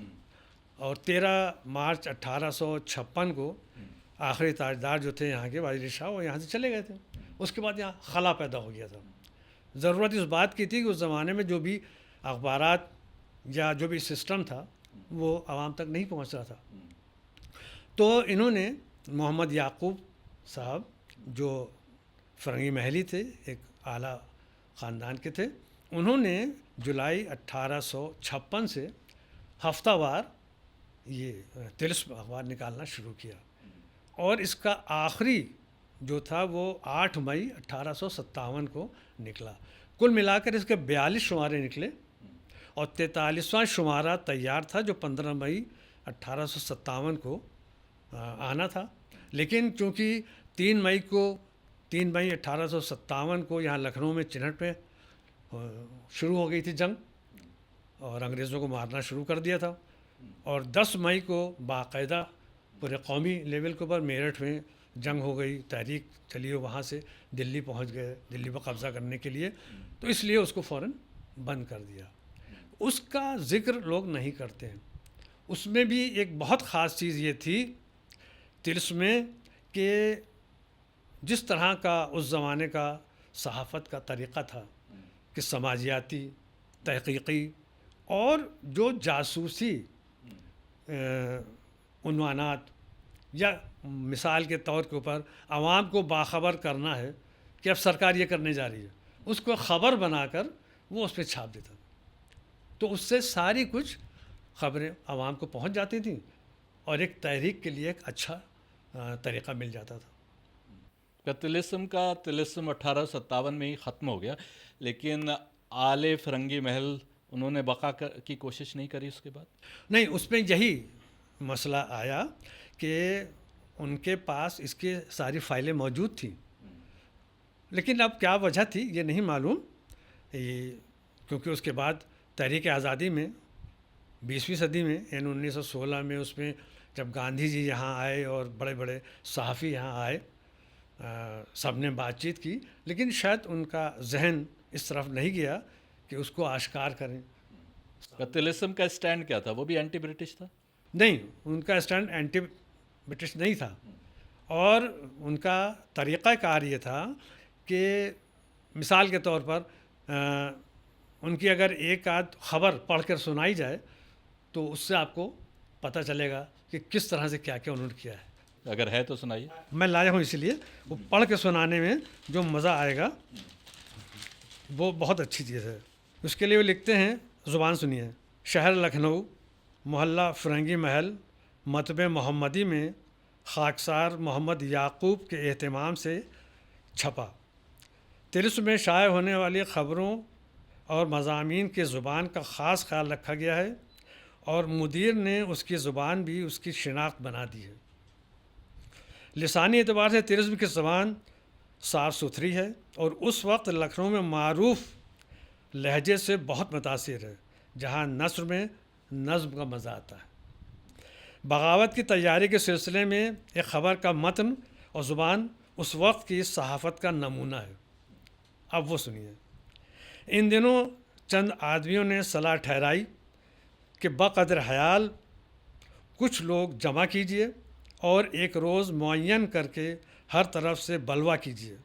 اور 13 مارچ 1856 کو آخری تاجدار جو تھے یہاں کے وزیر شاہ وہ یہاں سے چلے گئے تھے. اس کے بعد یہاں خلا پیدا ہو گیا تھا. ضرورت اس بات کی تھی کہ اس زمانے میں جو بھی اخبارات یا جو بھی سسٹم تھا وہ عوام تک نہیں پہنچ رہا تھا. تو انہوں نے محمد یعقوب صاحب جو فرنگی محلی تھے, ایک اعلیٰ خاندان کے تھے, انہوں نے جولائی 1856 سے ہفتہ وار یہ طلسم اخبار نکالنا شروع کیا, اور اس کا آخری جو تھا وہ 8 مئی 1857 کو نکلا. کل ملا کر اس کے 42 شمارے نکلے اور 43واں شمارہ تیار تھا جو 15 مئی 1857 کو آنا تھا. لیکن چونکہ 3 مئی 1857 کو یہاں لکھنؤ میں چنہٹ میں شروع ہو گئی تھی جنگ, اور انگریزوں کو مارنا شروع کر دیا تھا, اور 10 مئی کو باقاعدہ پورے قومی لیول کے اوپر میرٹھ میں جنگ ہو گئی, تحریک چلی, وہاں سے دلی پہنچ گئے دلی پر قبضہ کرنے کے لیے. تو اس لیے اس کو فوراً بند کر دیا. اس کا ذکر لوگ نہیں کرتے ہیں. اس میں بھی ایک بہت خاص چیز یہ تھی طلسم میں کہ جس طرح کا اس زمانے کا صحافت کا طریقہ تھا کہ سماجیاتی, تحقیقی اور جو جاسوسی عنوانات, یا مثال کے طور کے اوپر عوام کو باخبر کرنا ہے کہ اب سرکار یہ کرنے جا رہی ہے, اس کو خبر بنا کر وہ اس پہ چھاپ دیتا. تو اس سے ساری کچھ خبریں عوام کو پہنچ جاتی تھیں اور ایک تحریک کے لیے ایک اچھا طریقہ مل جاتا تھا. طلسم 1857 میں ہی ختم ہو گیا, لیکن آل فرنگی محل انہوں نے بقا کی کوشش نہیں کری اس کے بعد؟ نہیں, اس میں یہی مسئلہ آیا کہ ان کے پاس اس کی ساری فائلیں موجود تھیں, لیکن اب کیا وجہ تھی یہ نہیں معلوم. کیونکہ اس کے بعد تحریک آزادی میں 20ویں صدی میں یعنی 1916 میں اس میں جب گاندھی جی یہاں آئے اور بڑے بڑے صحافی یہاں آئے, سب نے بات چیت کی, لیکن شاید ان کا ذہن اس طرف نہیں گیا کہ اس کو آشکار کریں. طلسم کا اسٹینڈ کیا تھا؟ وہ بھی اینٹی برٹش تھا؟ نہیں, ان کا اسٹینڈ اینٹی برٹش نہیں تھا, اور ان کا طریقہ کار یہ تھا کہ مثال کے طور پر ان کی اگر ایک آدھ خبر پڑھ کر سنائی جائے تو اس سے آپ کو پتہ چلے گا کہ کس طرح سے کیا کیا انہوں نے کیا ہے. اگر ہے تو سنائیے. میں لایا ہوں, اسی لیے وہ پڑھ کے سنانے میں جو مزہ آئے گا وہ بہت اچھی چیز ہے. اس کے لیے وہ لکھتے ہیں, زبان سنیے. شہر لکھنؤ, محلہ فرنگی محل, مطبع محمدی میں خاکسار محمد یعقوب کے اہتمام سے چھپا. طلسم میں شائع ہونے والی خبروں اور مضامین کی زبان کا خاص خیال رکھا گیا ہے, اور مدیر نے اس کی زبان بھی اس کی شناخت بنا دی ہے. لسانی اعتبار سے طلسم کی زبان صاف ستھری ہے, اور اس وقت لکھنؤ میں معروف لہجے سے بہت متاثر ہے جہاں نثر میں نظم کا مزہ آتا ہے. بغاوت کی تیاری کے سلسلے میں ایک خبر کا متن اور زبان اس وقت کی صحافت کا نمونہ ہے۔ اب وہ سنیے۔ ان دنوں چند آدمیوں نے صلاح ٹھہرائی کہ بقدر حیال کچھ لوگ جمع کیجیے اور ایک روز معین کر کے ہر طرف سے بلوا کیجیے،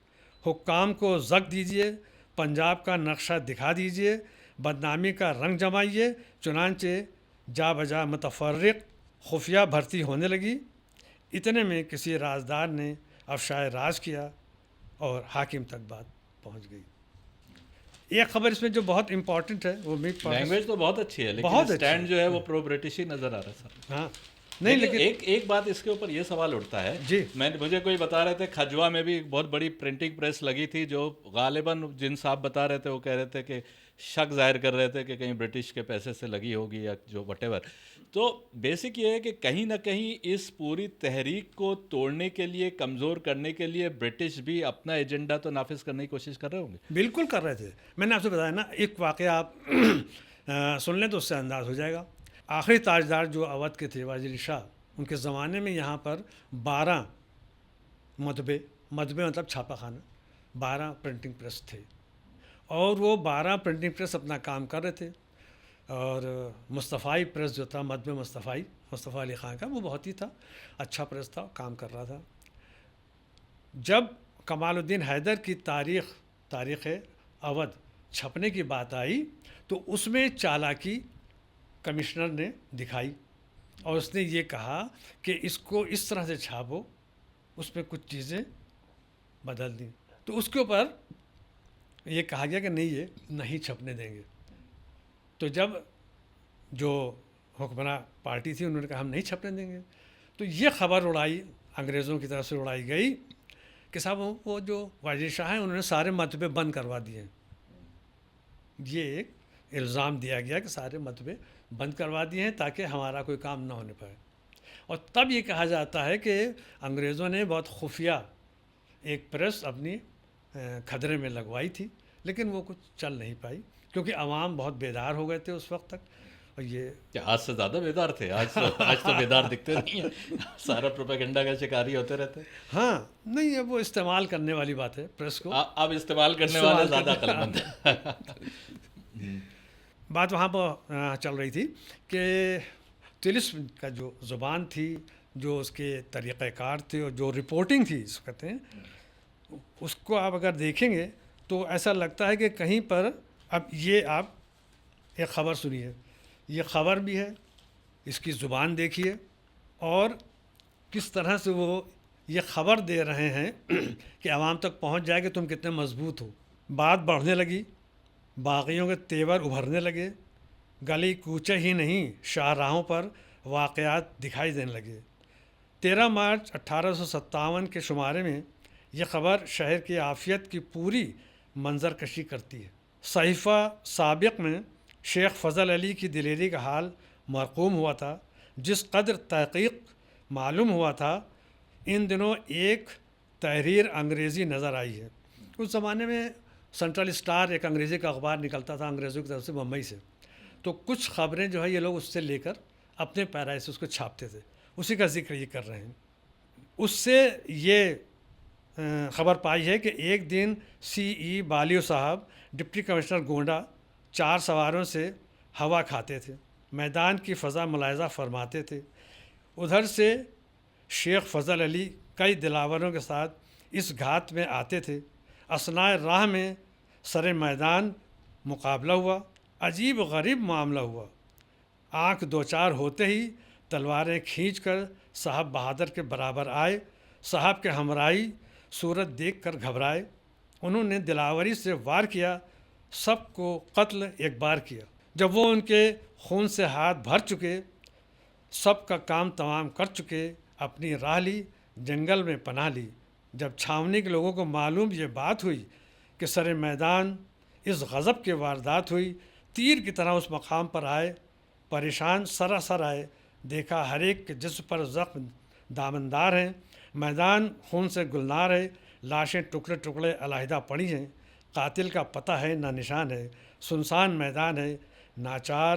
حکام کو زک دیجیے، پنجاب کا نقشہ دکھا دیجیے، بدنامی کا رنگ جمائیے۔ چنانچہ جا بجا متفرق خفیہ بھرتی ہونے لگی۔ اتنے میں کسی رازدار نے افشائے راز کیا اور حاکم تک بات پہنچ گئی۔ ایک خبر اس میں جو بہت امپورٹنٹ ہے وہ لینگویج تو بہت اچھی ہے، لیکن بہت اسٹینڈ جو ہے وہ پرو برٹش ہی نظر آ رہا ہے سر۔ ہاں نہیں، لیکن ایک بات اس کے اوپر یہ سوال اٹھتا ہے، جی مجھے کوئی بتا رہے تھے کھجوا میں بھی ایک بہت بڑی پرنٹنگ پریس لگی تھی، جو غالباً جن صاحب بتا رہے تھے وہ کہہ رہے تھے کہ شک ظاہر کر رہے تھے کہ کہیں برٹش کے پیسے سے لگی ہوگی یا جو وٹ ایور۔ تو بیسک یہ ہے کہ کہیں نہ کہیں اس پوری تحریک کو توڑنے کے لیے، کمزور کرنے کے لیے برٹش بھی اپنا ایجنڈا تو نافذ کرنے کی کوشش کر رہے ہوں گے۔ بالکل کر رہے تھے۔ میں نے آپ سے بتایا نا، ایک واقعہ آپ سن لیں تو اس سے انداز ہو جائے گا۔ آخری تاجدار جو اودھ کے تھے واجد علی شاہ، ان کے زمانے میں یہاں پر 12 مطبعے مطلب چھاپہ خانہ، 12 پرنٹنگ پریس تھے، اور وہ 12 پرنٹنگ پریس اپنا کام کر رہے تھے۔ اور مصطفی پریس جو تھا، مطبع مصطفی علی خان کا، وہ بہت ہی تھا اچھا پریس تھا، کام کر رہا تھا۔ جب کمال الدین حیدر کی تاریخ اودھ چھپنے کی بات آئی تو اس میں چالاکی کمشنر نے دکھائی، اور اس نے یہ کہا کہ اس کو اس طرح سے چھاپو، اس میں کچھ چیزیں بدل دیں۔ تو اس کے اوپر یہ کہا گیا کہ نہیں، یہ نہیں چھپنے دیں گے۔ تو جب جو حکمراں پارٹی تھی انہوں نے کہا ہم نہیں چھپنے دیں گے، تو یہ خبر اڑائی، انگریزوں کی طرف سے اڑائی گئی کہ صاحب وہ جو واجد شاہ ہیں انہوں نے سارے مطبعے بند کروا دیے ہیں۔ یہ ایک الزام دیا گیا کہ سارے مطبعے بند کروا دیے ہیں تاکہ ہمارا کوئی کام نہ ہونے پائے۔ اور تب یہ کہا جاتا ہے کہ انگریزوں نے بہت خفیہ ایک پریس اپنی کھدرے میں لگوائی تھی، لیکن وہ کچھ چل نہیں پائی کیونکہ عوام بہت بیدار ہو گئے تھے اس وقت تک۔ اور یہ آج سے زیادہ بیدار تھے، آج تو بیدار دکھتے نہیں ہیں، سارا پروپیگنڈا کا شکاری ہوتے رہتے۔ ہاں نہیں، اب وہ استعمال کرنے والی بات ہے پریس کو، اب استعمال کرنے والے زیادہ عقلمند ہیں۔ بات وہاں پر چل رہی تھی کہ طلسم کا جو زبان تھی، جو اس کے طریقہ کار تھے، اور جو رپورٹنگ تھی اس کو کہتے ہیں، اس کو آپ اگر دیکھیں گے تو ایسا لگتا ہے کہ کہیں پر، اب یہ آپ ایک خبر سنیے، یہ خبر بھی ہے، اس کی زبان دیکھیے، اور کس طرح سے وہ یہ خبر دے رہے ہیں کہ عوام تک پہنچ جائے کہ تم کتنے مضبوط ہو۔ بات بڑھنے لگی، باغیوں کے تیور ابھرنے لگے، گلی کوچے ہی نہیں شاہراہوں پر واقعات دکھائی دینے لگے۔ 13 مارچ 1857 کے شمارے میں یہ خبر شہر کی عافیت کی پوری منظر کشی کرتی ہے۔ صحیفہ سابق میں شیخ فضل علی کی دلیری کا حال مرقوم ہوا تھا۔ جس قدر تحقیق معلوم ہوا تھا، ان دنوں ایک تحریر انگریزی نظر آئی ہے۔ اس زمانے میں سینٹرل اسٹار ایک انگریزی کا اخبار نکلتا تھا انگریزوں کی طرف سے بمبئی سے، تو کچھ خبریں جو ہے یہ لوگ اس سے لے کر اپنے پیرائی سے اس کو چھاپتے تھے، اسی کا ذکر یہ کر رہے ہیں۔ اس سے یہ خبر پائی ہے کہ ایک دن سی بالیو صاحب ڈپٹی کمشنر گونڈا 4 سواروں سے ہوا کھاتے تھے، میدان کی فضا ملاحظہ فرماتے تھے۔ ادھر سے شیخ فضل علی کئی دلاوروں کے ساتھ اس گھات میں آتے تھے۔ اثناء راہ میں سر میدان مقابلہ ہوا، عجیب غریب معاملہ ہوا۔ آنکھ دوچار ہوتے ہی تلواریں کھینچ کر صاحب بہادر کے برابر آئے۔ صاحب کے ہمراہی صورت دیکھ کر گھبرائے، انہوں نے دلاوری سے وار کیا، سب کو قتل ایک بار کیا۔ جب وہ ان کے خون سے ہاتھ بھر چکے، سب کا کام تمام کر چکے، اپنی راہ لی، جنگل میں پناہ لی۔ جب چھاونی کے لوگوں کو معلوم یہ بات ہوئی کہ سر میدان اس غضب کی واردات ہوئی، تیر کی طرح اس مقام پر آئے، پریشان سراسر آئے، دیکھا ہر ایک کے جسم پر زخم دامندار ہیں، میدان خون سے گلنار ہے، لاشیں ٹکڑے ٹکڑے علیحدہ پڑی ہیں، قاتل کا پتہ ہے نہ نشان ہے، سنسان میدان ہے، ناچار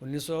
1900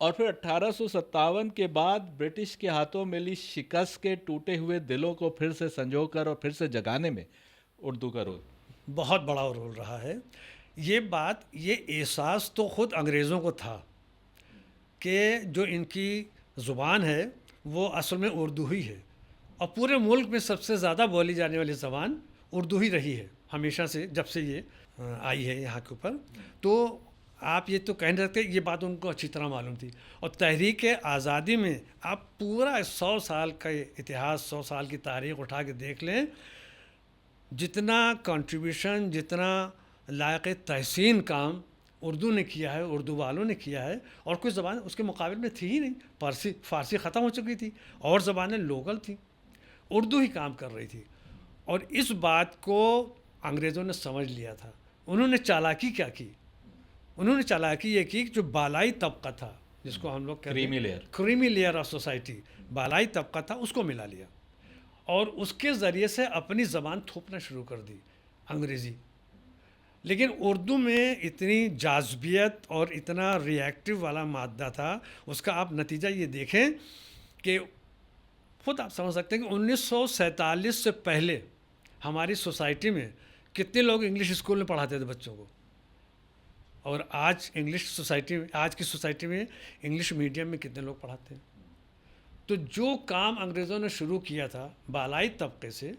اور پھر 1857 کے بعد برٹش کے ہاتھوں ملی شکست کے ٹوٹے ہوئے دلوں کو پھر سے سنجو کر اور پھر سے جگانے میں اردو کا رول بہت بڑا رول رہا ہے. یہ بات، یہ احساس تو خود انگریزوں کو تھا کہ جو ان کی زبان ہے وہ اصل میں اردو ہی ہے، اور پورے ملک میں سب سے زیادہ بولی جانے والی زبان اردو ہی رہی ہے ہمیشہ سے، جب سے یہ آئی ہے یہاں کے اوپر. تو آپ یہ تو کہہ نہیں سکتے، یہ بات ان کو اچھی طرح معلوم تھی. اور تحریک آزادی میں آپ پورا 100 سال کا اتہاس، 100 سال کی تاریخ اٹھا کے دیکھ لیں، جتنا کنٹریبیوشن، جتنا لائق تحسین کام اردو نے کیا ہے، اردو والوں نے کیا ہے، اور کوئی زبان اس کے مقابل میں تھی ہی نہیں. فارسی ختم ہو چکی تھی، اور زبانیں لوکل تھیں، اردو ہی کام کر رہی تھی. اور اس بات کو انگریزوں نے سمجھ لیا تھا. انہوں نے چالاکی کیا کی؟ انہوں نے چالاکی یہ کی کہ جو بالائی طبقہ تھا، جس کو ہم لوگ کہتے کریمی ہیں layer. Creamy layer of society, بالائی طبقہ تھا، اس کو ملا لیا، اور اس کے ذریعے سے اپنی زبان تھوپنا شروع کر دی، انگریزی. لیکن اردو میں اتنی جاذبیت اور اتنا ری ایکٹیو والا مادہ تھا، اس کا آپ نتیجہ یہ دیکھیں کہ خود آپ سمجھ سکتے ہیں کہ 1947 سے پہلے ہماری سوسائٹی میں کتنے لوگ انگلش اسکول میں پڑھاتے تھے بچوں کو، اور آج آج کی سوسائٹی میں انگلش میڈیم میں کتنے لوگ پڑھاتے ہیں. تو جو کام انگریزوں نے شروع کیا تھا بالائی طبقے سے،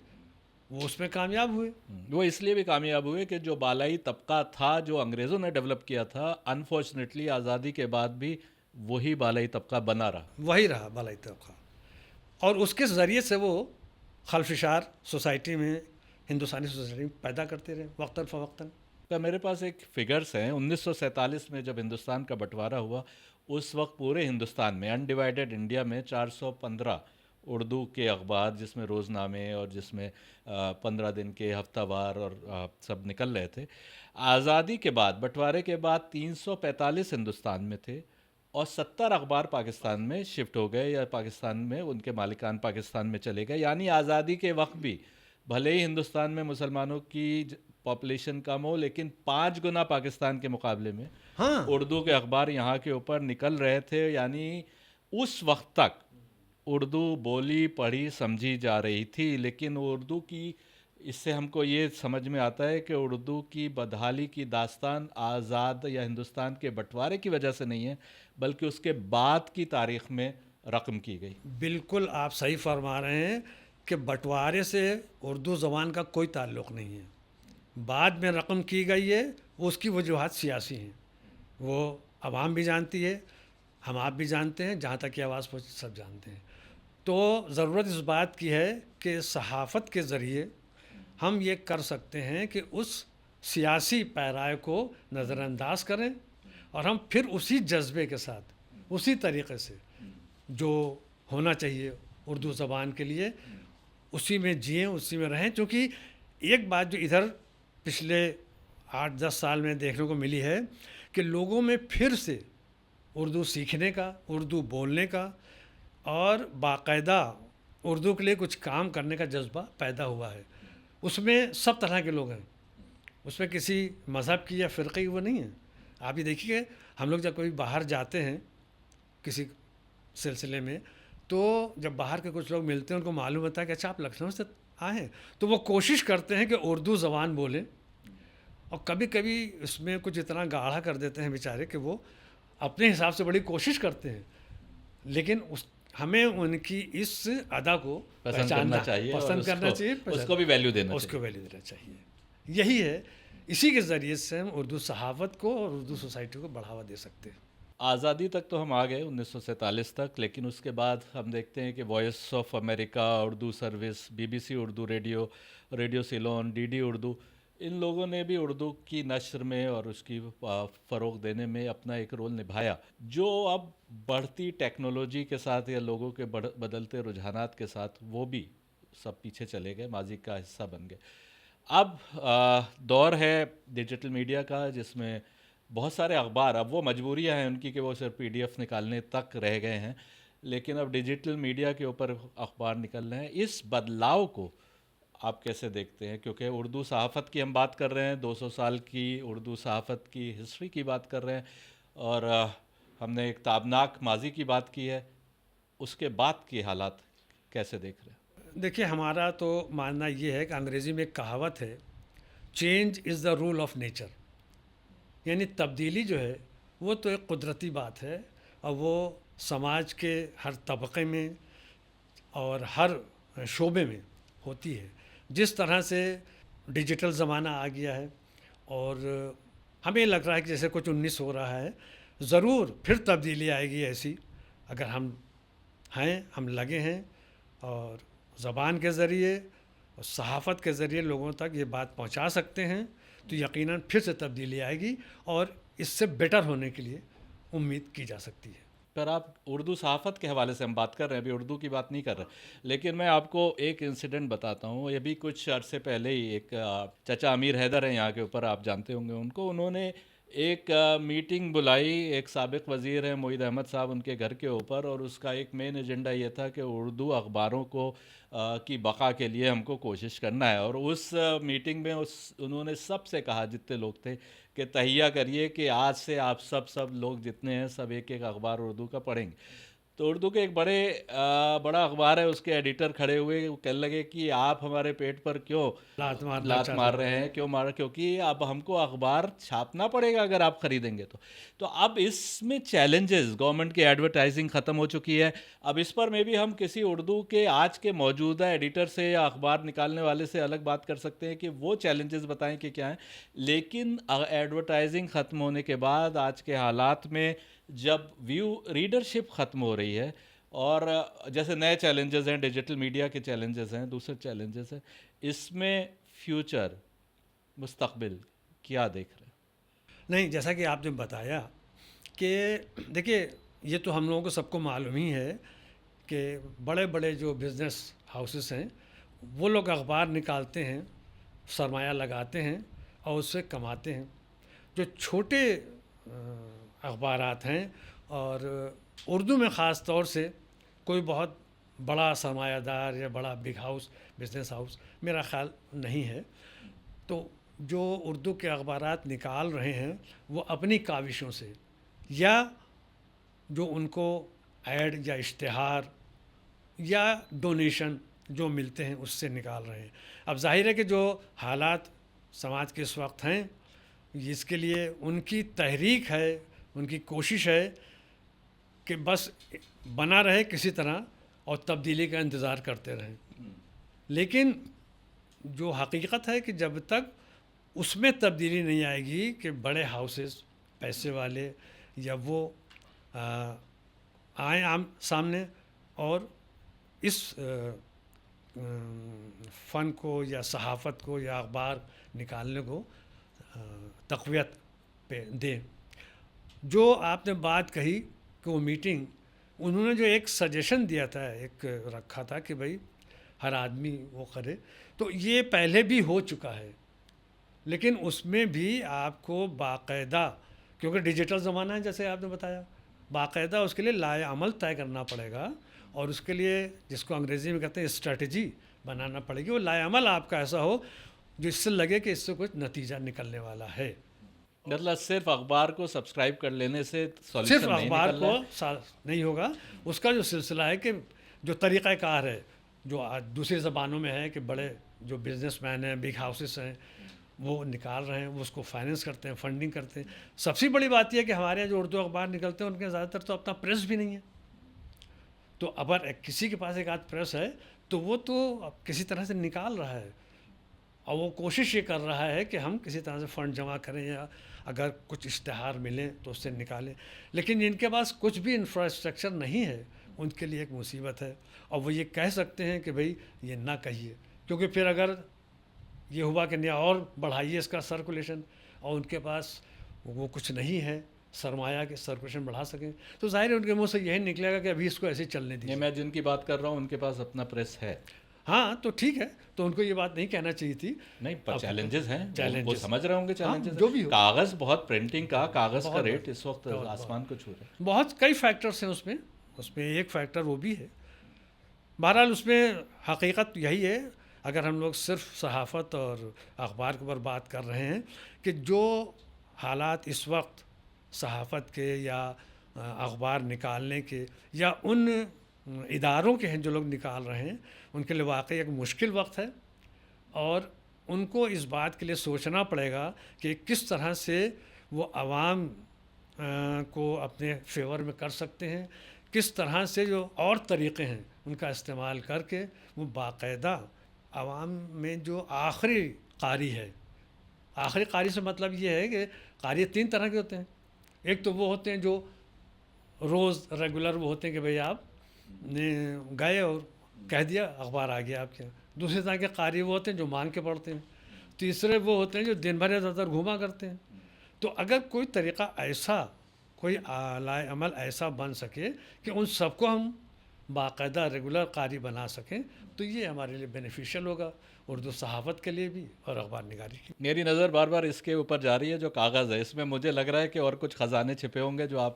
وہ اس میں کامیاب ہوئے. وہ اس لیے بھی کامیاب ہوئے کہ جو بالائی طبقہ تھا جو انگریزوں نے ڈیولپ کیا تھا، انفارچونیٹلی آزادی کے بعد بھی وہی بالائی طبقہ بنا رہا. وہی رہا بالائی طبقہ، اور اس کے ذریعے سے وہ خلفشار سوسائٹی میں، ہندوستانی سوسائٹی میں پیدا کرتے رہے وقتاً فوقتاً. میرے پاس ایک فگرز ہیں. 1947 میں جب ہندوستان کا بٹوارا ہوا، اس وقت پورے ہندوستان میں انڈیوائیڈڈ انڈیا میں 415 اردو کے اخبار، جس میں روزنامے اور جس میں 15 دن کے ہفتہ وار اور سب نکل رہے تھے. آزادی کے بعد، بٹوارے کے بعد 345 ہندوستان میں تھے، اور 70 اخبار پاکستان میں شفٹ ہو گئے، یا پاکستان میں ان کے مالکان پاکستان میں چلے گئے. یعنی آزادی کے وقت بھی بھلے ہی ہندوستان میں مسلمانوں کی پاپولیشن کم ہو، لیکن 5 گنا پاکستان کے مقابلے میں ہاں، اردو کے اخبار یہاں کے اوپر نکل رہے تھے. یعنی اس وقت تک اردو بولی پڑھی سمجھی جا رہی تھی. لیکن اردو کی، اس سے ہم کو یہ سمجھ میں آتا ہے کہ اردو کی بدحالی کی داستان آزاد یا ہندوستان کے بٹوارے کی وجہ سے نہیں ہے، بلکہ اس کے بعد کی تاریخ میں رقم کی گئی. بالکل آپ صحیح فرما رہے ہیں کہ بٹوارے سے اردو زبان کا کوئی تعلق نہیں ہے. بعد میں رقم کی گئی ہے، وہ اس کی وجوہات سیاسی ہیں، وہ عوام بھی جانتی ہے، ہم آپ بھی جانتے ہیں، جہاں تک یہ آواز پہنچی سب جانتے ہیں. تو ضرورت اس بات کی ہے کہ صحافت کے ذریعے ہم یہ کر سکتے ہیں کہ اس سیاسی پیرائے کو نظر انداز کریں، اور ہم پھر اسی جذبے کے ساتھ، اسی طریقے سے جو ہونا چاہیے اردو زبان کے لیے، اسی میں جئیں، اسی میں رہیں. چونکہ ایک بات جو ادھر پچھلے 8-10 سال میں دیکھنے کو ملی ہے کہ لوگوں میں پھر سے اردو سیکھنے کا، اردو بولنے کا، اور باقاعدہ اردو کے لیے کچھ کام کرنے کا جذبہ پیدا ہوا ہے. اس میں سب طرح کے لوگ ہیں، اس میں کسی مذہب کی یا فرقے کی وہ نہیں ہیں. آپ یہ دیکھیے، ہم لوگ جب کوئی باہر جاتے ہیں کسی سلسلے میں، تو جب باہر کے کچھ لوگ ملتے ہیں، ان کو معلوم ہوتا ہے کہ اچھا آپ لکھنؤ سے آئے ہیں، تو وہ کوشش کرتے ہیں کہ اردو زبان بولیں، اور کبھی کبھی اس میں کچھ اتنا گاڑھا کر دیتے ہیں بیچارے کہ وہ اپنے حساب سے بڑی کوشش کرتے ہیں. لیکن ہمیں ان کی اس ادا کو پسند کرنا چاہیے، پسند کرنا چاہیے، اس کو بھی ویلیو دینا اس کو چاہیے. ویلیو دینا چاہیے. یہی ہے، اسی کے ذریعے سے ہم اردو صحافت کو اور اردو سوسائٹی کو بڑھاوا دے سکتے ہیں. آزادی تک تو ہم آ گئے 1947 تک، لیکن اس کے بعد ہم دیکھتے ہیں کہ voice of America, Urdu service, BBC Urdu radio, radio Ceylon, DD Urdu, ان لوگوں نے بھی اردو کی نشر میں اور اس کی فروغ دینے میں اپنا ایک رول نبھایا، جو اب بڑھتی ٹیکنالوجی کے ساتھ یا لوگوں کے بدلتے رجحانات کے ساتھ وہ بھی سب پیچھے چلے گئے، ماضی کا حصہ بن گئے. اب دور ہے ڈیجیٹل میڈیا کا، جس میں بہت سارے اخبار، اب وہ مجبوریاں ہیں ان کی کہ وہ صرف PDF نکالنے تک رہ گئے ہیں، لیکن اب ڈیجیٹل میڈیا کے اوپر اخبار نکل رہے ہیں. اس بدلاؤ کو آپ کیسے دیکھتے ہیں؟ کیونکہ اردو صحافت کی ہم بات کر رہے ہیں، 200 سال کی اردو صحافت کی ہسٹری کی بات کر رہے ہیں، اور ہم نے ایک تابناک ماضی کی بات کی ہے، اس کے بعد کے حالات کیسے دیکھ رہے ہیں؟ دیکھیے ہمارا تو ماننا یہ ہے کہ انگریزی میں ایک کہاوت ہے، change is the rule of nature, یعنی تبدیلی جو ہے وہ تو ایک قدرتی بات ہے، اور وہ سماج کے ہر طبقے میں اور ہر شعبے میں ہوتی ہے. جس طرح سے ڈیجیٹل زمانہ آ گیا ہے اور ہمیں لگ رہا ہے کہ جیسے کچھ 19 ہو رہا ہے، ضرور پھر تبدیلی آئے گی ایسی، اگر ہم لگے ہیں اور زبان کے ذریعے اور صحافت کے ذریعے لوگوں تک یہ بات پہنچا سکتے ہیں تو یقیناً پھر سے تبدیلی آئے گی اور اس سے بیٹر ہونے کے لیے امید کی جا سکتی ہے. پر آپ اردو صحافت کے حوالے سے ہم بات کر رہے ہیں، ابھی اردو کی بات نہیں کر رہے، لیکن میں آپ کو ایک انسیڈنٹ بتاتا ہوں. یہ بھی کچھ عرصے پہلے ہی ایک چچا امیر حیدر ہیں یہاں کے اوپر، آپ جانتے ہوں گے ان کو. انہوں نے ایک میٹنگ بلائی، ایک سابق وزیر ہیں موحد احمد صاحب، ان کے گھر کے اوپر، اور اس کا ایک مین ایجنڈا یہ تھا کہ اردو اخباروں کو کی بقا کے لیے ہم کو کوشش کرنا ہے. اور اس میٹنگ میں انہوں نے سب سے کہا، جتنے لوگ تھے، کہ تہیہ کریے کہ آج سے آپ سب لوگ جتنے ہیں سب ایک ایک اخبار اردو کا پڑھیں گے. تو اردو کے ایک بڑا اخبار ہے، اس کے ایڈیٹر کھڑے ہوئے، وہ کہنے لگے کہ آپ ہمارے پیٹ پر کیوں لات مار رہے ہیں، کیوں مار، کیونکہ اب ہم کو اخبار چھاپنا پڑے گا اگر آپ خریدیں گے تو اب اس میں چیلنجز، گورنمنٹ کی ایڈورٹائزنگ ختم ہو چکی ہے. اب اس پر میں بھی ہم کسی اردو کے آج کے موجودہ ایڈیٹر سے یا اخبار نکالنے والے سے الگ بات کر سکتے ہیں کہ وہ چیلنجز بتائیں کہ کیا ہیں. لیکن ایڈورٹائزنگ ختم ہونے کے بعد آج کے حالات میں جب ریڈرشپ ختم ہو رہی ہے، اور جیسے نئے چیلنجز ہیں، ڈیجیٹل میڈیا کے چیلنجز ہیں، دوسرے چیلنجز ہیں، اس میں فیوچر، مستقبل کیا دیکھ رہے ہیں؟ نہیں، جیسا کہ آپ نے بتایا کہ دیکھیے یہ تو ہم لوگوں کو سب کو معلوم ہی ہے کہ بڑے بڑے جو بزنس ہاؤسز ہیں وہ لوگ اخبار نکالتے ہیں، سرمایہ لگاتے ہیں اور اس سے کماتے ہیں. جو چھوٹے اخبارات ہیں، اور اردو میں خاص طور سے کوئی بہت بڑا سرمایہ دار یا بڑا بگ ہاؤس، بزنس ہاؤس میرا خیال نہیں ہے. تو جو اردو کے اخبارات نکال رہے ہیں وہ اپنی کاوشوں سے، یا جو ان کو ایڈ یا اشتہار یا ڈونیشن جو ملتے ہیں اس سے نکال رہے ہیں. اب ظاہر ہے کہ جو حالات سماج کے اس وقت ہیں، اس کے لیے ان کی تحریک ہے، ان کی کوشش ہے کہ بس بنا رہے کسی طرح اور تبدیلی کا انتظار کرتے رہیں. لیکن جو حقیقت ہے کہ جب تک اس میں تبدیلی نہیں آئے گی کہ بڑے ہاؤسز، پیسے والے، یا وہ آئیں عام سامنے اور اس فن کو یا صحافت کو یا اخبار نکالنے کو تقویت پہ دیں. جو آپ نے بات کہی کہ وہ میٹنگ، انہوں نے جو ایک سجیشن دیا تھا، ایک رکھا تھا کہ بھائی ہر آدمی وہ کرے، تو یہ پہلے بھی ہو چکا ہے. لیکن اس میں بھی آپ کو باقاعدہ، کیونکہ ڈیجیٹل زمانہ ہے جیسے آپ نے بتایا، باقاعدہ اس کے لیے لائے عمل طے کرنا پڑے گا، اور اس کے لیے جس کو انگریزی میں کہتے ہیں اسٹریٹجی بنانا پڑے گی. وہ لائے عمل آپ کا ایسا ہو جو اس سے لگے کہ اس سے کچھ نتیجہ نکلنے والا ہے. مطلب صرف اخبار کو سبسکرائب کر لینے سے صرف سولیوشن نہیں اخبار نکلنا کو ہے. نہیں ہوگا. اس کا جو سلسلہ ہے کہ جو طریقہ کار ہے، جو دوسری زبانوں میں ہے کہ بڑے جو بزنس مین ہیں، بگ ہاؤسز ہیں، وہ نکال رہے ہیں، وہ اس کو فائننس کرتے ہیں، فنڈنگ کرتے ہیں. سب سے بڑی بات یہ ہے کہ ہمارے یہاں جو اردو اخبار نکلتے ہیں ان کے زیادہ تر تو اپنا پریس بھی نہیں ہے. تو اگر کسی کے پاس ایک آدھ پریس ہے تو وہ تو اب کسی طرح سے نکال رہا ہے، اور وہ کوشش یہ کر رہا ہے کہ ہم کسی طرح سے فنڈ جمع کریں یا اگر کچھ اشتہار ملیں تو اس سے نکالیں. لیکن جن کے پاس کچھ بھی انفراسٹرکچر نہیں ہے ان کے لیے ایک مصیبت ہے. اور وہ یہ کہہ سکتے ہیں کہ بھئی یہ نہ کہیے، کیونکہ پھر اگر یہ ہوا کہ نہیں اور بڑھائیے اس کا سرکولیشن، اور ان کے پاس وہ کچھ نہیں ہے سرمایہ کے سرکولیشن بڑھا سکیں، تو ظاہر ہے ان کے منہ سے یہی نکلے گا کہ ابھی اس کو ایسے چلنے یہ دیجیے. میں جن کی بات کر رہا ہوں ان کے پاس اپنا پریس ہے. ہاں تو ٹھیک ہے، تو ان کو یہ بات نہیں کہنا چاہیے تھی. نہیں، پر چیلنجز ہیں، وہ چیلنجز سمجھ رہے ہوں گے چیلنجز. جو بھی ہو، کاغذ بہت، پرنٹنگ کا کاغذ کا ریٹ اس وقت بہت آسمان کو چھو رہا ہے. بہت کئی فیکٹرز ہیں اس میں ایک فیکٹر وہ بھی ہے. بہرحال اس میں حقیقت یہی ہے، اگر ہم لوگ صرف صحافت اور اخبار کے اوپر بات کر رہے ہیں، کہ جو حالات اس وقت صحافت کے یا اخبار نکالنے کے یا ان اداروں کے ہیں جو لوگ نکال رہے ہیں، ان کے لیے واقعی ایک مشکل وقت ہے، اور ان کو اس بات کے لیے سوچنا پڑے گا کہ کس طرح سے وہ عوام کو اپنے فیور میں کر سکتے ہیں، کس طرح سے جو اور طریقے ہیں ان کا استعمال کر کے وہ باقاعدہ عوام میں جو آخری قاری ہے، آخری قاری سے مطلب یہ ہے کہ قاری 3 طرح کے ہوتے ہیں. ایک تو وہ ہوتے ہیں جو روز ریگولر وہ ہوتے ہیں کہ بھئی آپ نے گئے اور کہہ دیا اخبار آ گیا آپ کے. دوسری طرح کے قاری وہ ہوتے ہیں جو مانگ کے پڑھتے ہیں. تیسرے وہ ہوتے ہیں جو دن بھر ادھر ادھر گھوما کرتے ہیں. تو اگر کوئی طریقہ ایسا، کوئی اعلی عمل ایسا بن سکے کہ ان سب کو ہم باقاعدہ ریگولر قاری بنا سکیں تو یہ ہمارے لیے بینیفیشیل ہوگا، اردو صحافت کے لیے بھی اور اخبار نگاری کے. میری نظر بار بار اس کے اوپر جا رہی ہے جو کاغذ ہے، اس میں مجھے لگ رہا ہے کہ اور کچھ خزانے چھپے ہوں گے جو آپ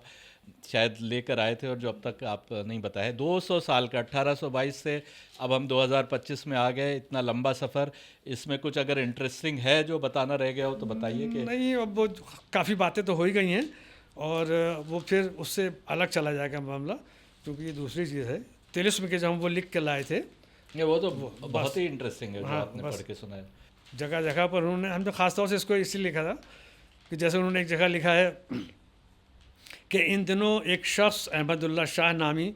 شاید لے کر آئے تھے اور جو اب تک آپ نہیں بتائے. 200 سال کا، 1822 سے اب ہم 2025 میں آ گئے، اتنا لمبا سفر. اس میں کچھ اگر انٹرسٹنگ ہے جو بتانا رہ گیا ہو تو بتائیے. کہ نہیں، اب وہ کافی باتیں تو ہو ہی گئی ہیں اور وہ پھر اس سے الگ چلا جائے گا معاملہ، کیونکہ یہ دوسری چیز ہے. طلسم کے جو ہم وہ لکھ کے لائے تھے وہ تو بہت ہی انٹرسٹنگ ہے جو آپ نے پڑھ کے سنا ہے. جگہ جگہ پر انہوں نے، ہم نے خاص طور سے اس کو اسی لکھا تھا کہ جیسے انہوں نے ایک جگہ لکھا ہے کہ ان دنوں ایک شخص احمد اللہ شاہ نامی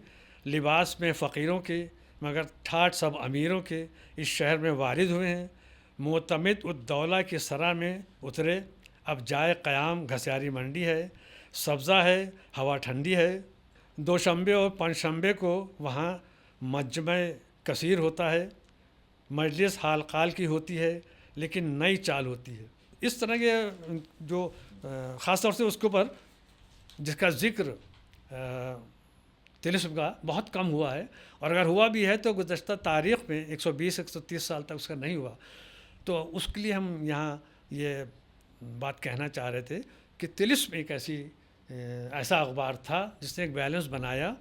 لباس میں فقیروں کے مگر ٹھاٹ سب امیروں کے اس شہر میں وارد ہوئے ہیں. معتمد الدولہ کی سرا میں اترے، اب جائے قیام گھسیاری منڈی ہے. سبزہ ہے، ہوا ٹھنڈی ہے. دوشنبے اور پنجشنبے کو وہاں مجمع کثیر ہوتا ہے. مجلس حال قال کی ہوتی ہے لیکن نئی چال ہوتی ہے. اس طرح کے جو خاص طور سے اس کے اوپر جس کا ذکر طلسم کا بہت کم ہوا ہے، اور اگر ہوا بھی ہے تو گزشتہ تاریخ میں 120-130 سال تک اس کا نہیں ہوا. تو اس کے لیے ہم یہاں یہ بات کہنا چاہ رہے تھے کہ طلسم ایک ایسا اخبار تھا جس نے ایک بیلنس بنایا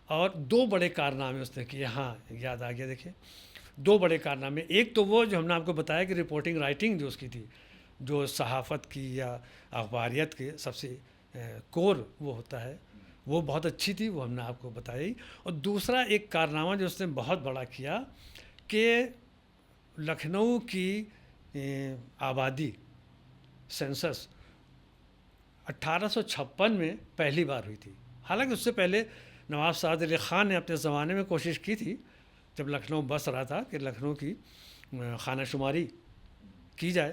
اور 2 بڑے کارنامے اس نے کیے. ہاں یاد آ گیا، دیکھیں 2 بڑے کارنامے. ایک تو وہ جو ہم نے آپ کو بتایا کہ رپورٹنگ رائٹنگ جو اس کی تھی، جو صحافت کی یا اخباریت کے سب سے کور وہ ہوتا ہے، وہ بہت اچھی تھی، وہ ہم نے آپ کو بتائی. اور دوسرا ایک کارنامہ جو اس نے بہت بڑا کیا کہ لکھنؤ کی آبادی سینسس 1856 میں پہلی بار ہوئی تھی. حالانکہ اس سے پہلے نواب سعد علی خان نے اپنے زمانے میں کوشش کی تھی جب لکھنؤ بس رہا تھا کہ لکھنؤ کی خانہ شماری کی جائے،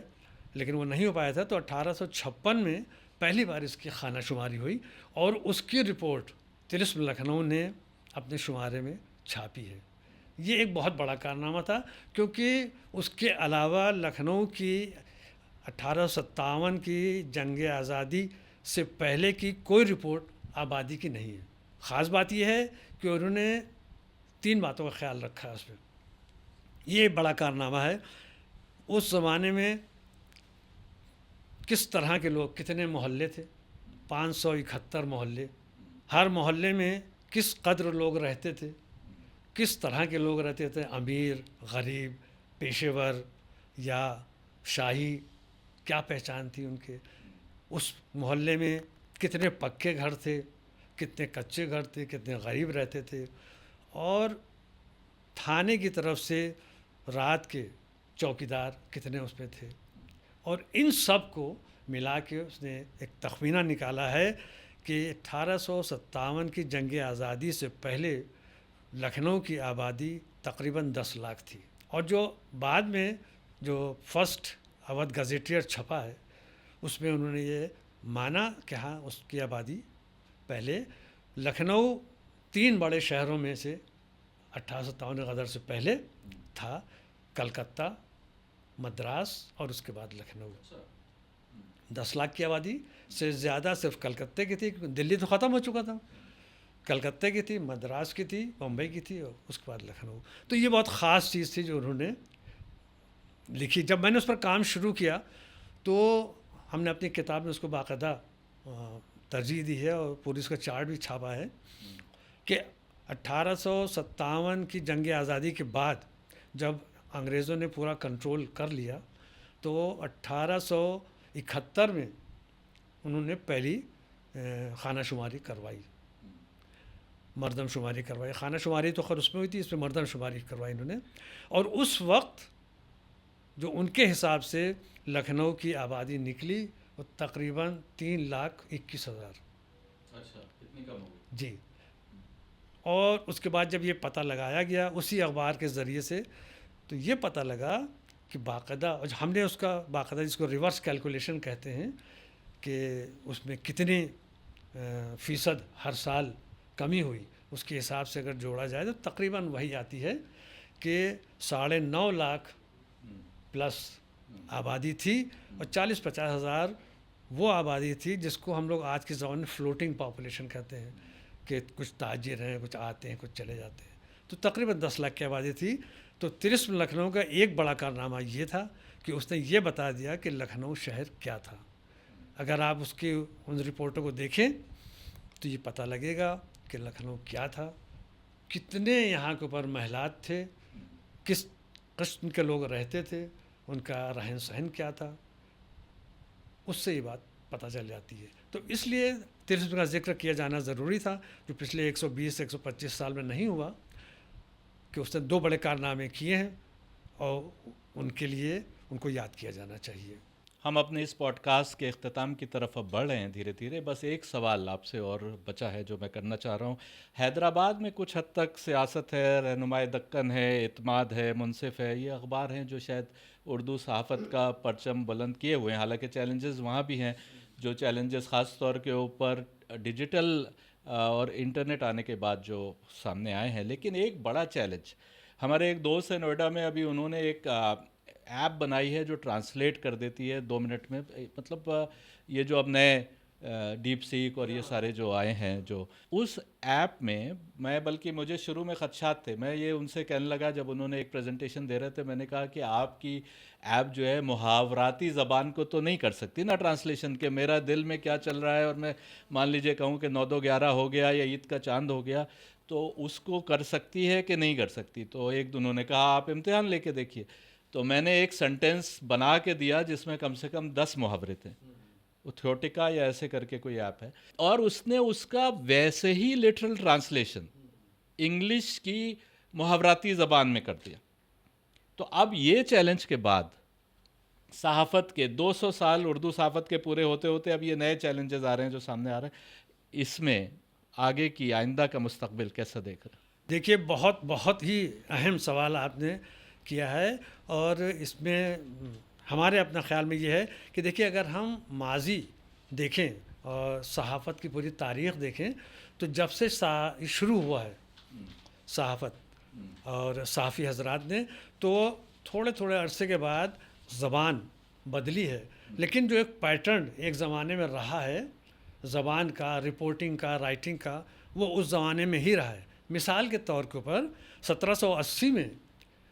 لیکن وہ نہیں ہو پایا تھا. تو 1856 میں پہلی بار اس کی خانہ شماری ہوئی اور اس کی رپورٹ طلسم لکھنؤ نے اپنے شمارے میں چھاپی ہے. یہ ایک بہت بڑا کارنامہ تھا کیونکہ اس کے علاوہ لکھنؤ کی 1857 کی جنگ آزادی سے پہلے کی کوئی رپورٹ آبادی کی نہیں ہے. خاص بات یہ ہے کہ انہوں نے 3 باتوں کا خیال رکھا اس میں. یہ بڑا کارنامہ ہے. اس زمانے میں کس طرح کے لوگ، کتنے محلے تھے، 571 محلے. ہر محلے میں کس قدر لوگ رہتے تھے، کس طرح کے لوگ رہتے تھے، امیر، غریب، پیشے ور یا شاہی، کیا پہچان تھی ان کے. اس محلے میں کتنے پکے گھر تھے، کتنے کچے گھر تھے، کتنے غریب رہتے تھے، اور تھانے کی طرف سے رات کے چوکیدار کتنے اس میں تھے. اور ان سب کو ملا کے اس نے ایک تخمینہ نکالا ہے کہ 1857 کی جنگ آزادی سے پہلے لکھنؤ کی آبادی تقریباً 10 لاکھ تھی. اور جو بعد میں جو فرسٹ اودھ گزیٹیئر چھپا ہے اس میں انہوں نے یہ مانا کہ ہاں اس کی آبادی پہلے لکھنؤ 3 بڑے شہروں میں سے 1857 غدر سے پہلے تھا، کلکتہ، مدراس اور اس کے بعد لکھنؤ. 10 لاکھ کی آبادی سے زیادہ صرف کلکتہ کی تھی، دلی تو ختم ہو چکا تھا. کلکتہ کی تھی، مدراس کی تھی، بمبئی کی تھی، اور اس کے بعد لکھنؤ. تو یہ بہت خاص چیز تھی جو انہوں نے لکھی. جب میں نے اس پر کام شروع کیا تو ہم نے اپنی کتاب میں اس کو باقاعدہ ترجیح دی ہے اور پوری اس کا چارٹ بھی چھاپا ہے کہ 1857 کی جنگ آزادی کے بعد جب انگریزوں نے پورا کنٹرول کر لیا تو 1871 میں انہوں نے پہلی خانہ شماری کروائی. مردم شماری کروائی. خانہ شماری تو خیر اس میں ہوئی تھی، اس میں مردم شماری کروائی انہوں نے. اور اس وقت جو ان کے حساب سے لکھنؤ کی آبادی نکلی وہ تقریباً 3,21,000. اچھا، اتنی کم ہو گئی. جی. اور اس کے بعد جب یہ پتہ لگایا گیا اسی اخبار کے ذریعے سے، تو یہ پتہ لگا کہ باقاعدہ ہم نے اس کا باقاعدہ جس کو ریورس کیلکولیشن کہتے ہیں کہ اس میں کتنے فیصد ہر سال کمی ہوئی، اس کے حساب سے اگر جوڑا جائے تو تقریباً وہی آتی ہے کہ 9.5 لاکھ پلس آبادی تھی، اور 40-50 ہزار وہ آبادی تھی جس کو ہم لوگ آج کے زمانے میں فلوٹنگ پاپولیشن کہتے ہیں، کہ کچھ تاجر ہیں، کچھ آتے ہیں، کچھ چلے جاتے ہیں. تو تقریباً 10 لاکھ کی آبادی تھی. تو طلسم لکھنؤ کا ایک بڑا کارنامہ یہ تھا کہ اس نے یہ بتا دیا کہ لکھنؤ شہر کیا تھا. اگر آپ اس کی ان رپورٹوں کو دیکھیں تو یہ پتہ لگے گا کہ لکھنؤ کیا تھا، کتنے یہاں کے اوپر محلات تھے، کس قسم کے لوگ رہتے تھے، ان کا رہن سہن کیا تھا. اس سے یہ بات پتہ چل جاتی ہے. تو اس لیے طلسم کا ذکر کیا جانا ضروری تھا، جو پچھلے 120-125 سال میں نہیں ہوا، کہ اس نے 2 بڑے کارنامے کیے ہیں اور ان کے لیے ان کو یاد کیا جانا چاہیے. ہم اپنے اس پوڈ کاسٹ کے اختتام کی طرف اب بڑھ رہے ہیں دھیرے دھیرے. بس ایک سوال آپ سے اور بچا ہے جو میں کرنا چاہ رہا ہوں. حیدرآباد میں کچھ حد تک سیاست ہے، رہنمائے دکن ہے، اعتماد ہے، منصف ہے، یہ اخبار ہیں جو شاید اردو صحافت کا پرچم بلند کیے ہوئے ہیں. حالانکہ چیلنجز وہاں بھی ہیں، جو چیلنجز خاص طور کے اوپر ڈیجیٹل اور انٹرنیٹ آنے کے بعد جو سامنے آئے ہیں. لیکن ایک بڑا چیلنج ہمارے ایک دوست ہیں نوئیڈا میں، ابھی انہوں نے ایک ایپ بنائی ہے جو ٹرانسلیٹ کر دیتی ہے 2 منٹ میں. مطلب یہ جو اب نئے ڈیپ سیک اور یہ سارے جو آئے ہیں، جو اس ایپ میں بلکہ مجھے شروع میں خدشات تھے. میں یہ ان سے کہنے لگا جب انہوں نے ایک پریزنٹیشن دے رہے تھے، میں نے کہا کہ آپ کی ایپ جو ہے محاوراتی زبان کو تو نہیں کر سکتی نا ٹرانسلیشن، کہ میرا دل میں کیا چل رہا ہے اور میں مان لیجئے کہوں کہ 9-2-11 ہو گیا یا عید کا چاند ہو گیا، تو اس کو کر سکتی ہے کہ نہیں کر سکتی. تو ایک دنوں نے کہا آپ امتحان لے کے دیکھیے. تو میں نے ایک سنٹینس بنا کے دیا جس میں کم سے کم 10 محاورے تھے. وہ تھیوٹیکا یا ایسے کر کے کوئی ایپ ہے، اور اس نے اس کا ویسے ہی لٹرل ٹرانسلیشن انگلش کی محاوراتی زبان میں کر دیا. تو اب یہ چیلنج کے بعد صحافت کے 200 سال اردو صحافت کے پورے ہوتے ہوتے اب یہ نئے چیلنجز آ رہے ہیں جو سامنے آ رہے ہیں. اس میں آگے کی آئندہ کا مستقبل کیسا دیکھ رہے ہیں؟ دیکھیے، بہت بہت ہی اہم سوال آپ نے کیا ہے. اور اس میں ہمارے اپنا خیال میں یہ ہے کہ دیکھیے، اگر ہم ماضی دیکھیں اور صحافت کی پوری تاریخ دیکھیں تو جب سے شروع ہوا ہے صحافت اور صحافی حضرات نے، تو تھوڑے تھوڑے عرصے کے بعد زبان بدلی ہے. لیکن جو ایک پیٹرن ایک زمانے میں رہا ہے زبان کا، رپورٹنگ کا، رائٹنگ کا، وہ اس زمانے میں ہی رہا ہے. مثال کے طور کے اوپر 1780 میں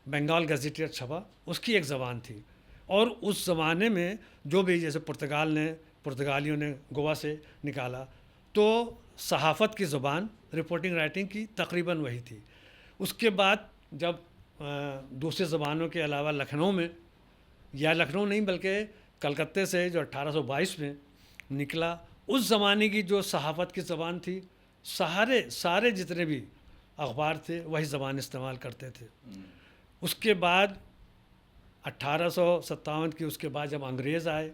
بنگال گزیٹیئر چھپا، اس کی ایک زبان تھی. اور اس زمانے میں جو بھی جیسے پرتگالیوں نے گوا سے نکالا، تو صحافت کی زبان رپورٹنگ رائٹنگ کی تقریباً وہی تھی. اس کے بعد جب دوسرے زبانوں کے علاوہ لکھنؤ میں، یا لکھنؤ نہیں بلکہ کلکتے سے جو 1822 میں نکلا، اس زمانے کی جو صحافت کی زبان تھی، سارے جتنے بھی اخبار تھے وہی زبان استعمال کرتے تھے. اس کے بعد 1857 کی، اس کے بعد جب انگریز آئے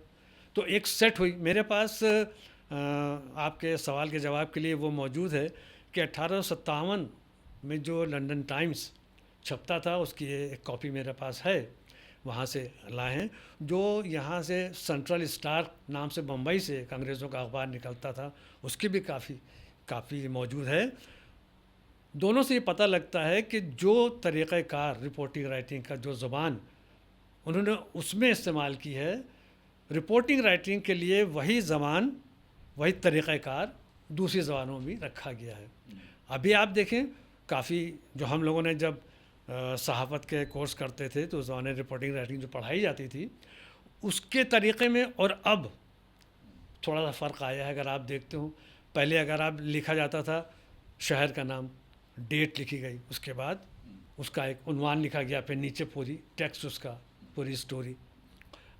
تو ایک سیٹ ہوئی. میرے پاس آپ کے سوال کے جواب کے لیے وہ موجود ہے کہ 1857 میں جو لنڈن ٹائمز چھپتا تھا اس کی ایک کاپی میرے پاس ہے، وہاں سے لائے ہیں. جو یہاں سے سینٹرل اسٹار نام سے بمبئی سے ایک انگریزوں کا اخبار نکلتا تھا، اس کی بھی کافی موجود ہے. دونوں سے یہ پتہ لگتا ہے کہ جو طریقہ کار رپورٹنگ رائٹنگ کا، جو زبان انہوں نے اس میں استعمال کی ہے، رپورٹنگ رائٹنگ کے لیے وہی زبان، وہی طریقہ کار دوسری زبانوں میں بھی رکھا گیا ہے. ابھی آپ دیکھیں، کافی جو ہم لوگوں نے جب صحافت کے کورس کرتے تھے تو اس زمانے رپورٹنگ رائٹنگ جو پڑھائی جاتی تھی، اس کے طریقے میں اور اب تھوڑا سا فرق آیا ہے. اگر آپ دیکھتے ہوں، پہلے اگر آپ لکھا جاتا تھا شہر کا نام، ڈیٹ لکھی گئی، اس کے بعد اس کا ایک عنوان لکھا گیا، پھر نیچے پوری ٹیکسٹ، اس کا پوری سٹوری.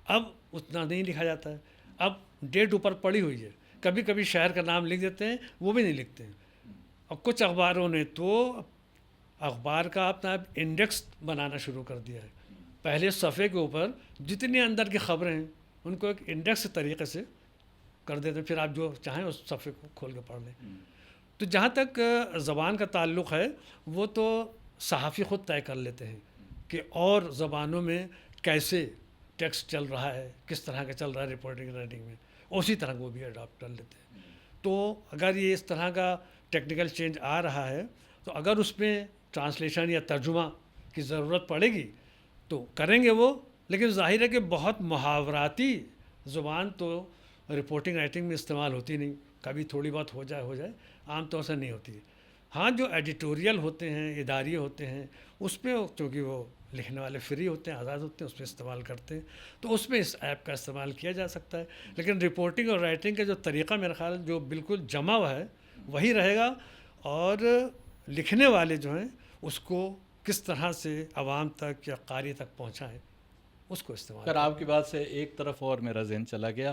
اب اتنا نہیں لکھا جاتا ہے، اب ڈیٹ اوپر پڑی ہوئی ہے. کبھی کبھی شہر کا نام لکھ دیتے ہیں، وہ بھی نہیں لکھتے ہیں. اور کچھ اخباروں نے تو اخبار کا اپنا انڈیکس بنانا شروع کر دیا ہے. پہلے صفحے کے اوپر جتنی اندر کی خبریں ہیں ان کو ایک انڈیکس طریقے سے کر دیتے ہیں, پھر آپ جو چاہیں اس صفحے کو کھول کے پڑھ لیں. تو جہاں تک زبان کا تعلق ہے وہ تو صحافی خود طے کر لیتے ہیں کہ اور زبانوں میں کیسے ٹیکسٹ چل رہا ہے, کس طرح کا چل رہا ہے رپورٹنگ رائٹنگ میں, اسی طرح وہ بھی اڈاپٹ کر لیتے ہیں. تو اگر یہ اس طرح کا ٹیکنیکل چینج آ رہا ہے تو اگر اس میں ٹرانسلیشن یا ترجمہ کی ضرورت پڑے گی تو کریں گے وہ, لیکن ظاہر ہے کہ بہت محاوراتی زبان تو رپورٹنگ رائٹنگ میں استعمال ہوتی نہیں, کبھی تھوڑی بہت ہو جائے, عام طور سے نہیں ہوتی ہے. ہاں جو ایڈیٹوریل ہوتے ہیں, اداریے ہوتے ہیں, اس پہ چونکہ وہ لکھنے والے فری ہوتے ہیں, آزاد ہوتے ہیں, اس پہ استعمال کرتے ہیں, تو اس میں اس ایپ کا استعمال کیا جا سکتا ہے. لیکن رپورٹنگ اور رائٹنگ کا جو طریقہ میرا خیال جو بالکل جمع ہوا ہے وہی رہے گا, اور لکھنے والے جو ہیں اس کو کس طرح سے عوام تک یا قاری تک پہنچائیں اس کو استعمال سر آپ کی بات سے ایک طرف اور میرا ذہن چلا گیا.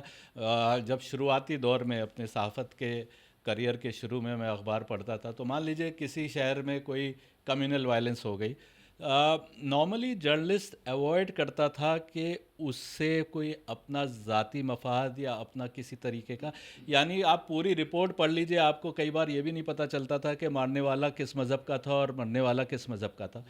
جب شروعاتی دور میں اپنے صحافت کے کریئر کے شروع میں اخبار پڑھتا تھا تو مان لیجئے کسی شہر میں کوئی کمیونل وائلنس ہو گئی, نارملی جرنلسٹ ایوائڈ کرتا تھا کہ اس سے کوئی اپنا ذاتی مفاد یا اپنا کسی طریقے کا, یعنی آپ پوری رپورٹ پڑھ لیجئے آپ کو کئی بار یہ بھی نہیں پتہ چلتا تھا کہ مارنے والا کس مذہب کا تھا اور مرنے والا کس مذہب کا تھا.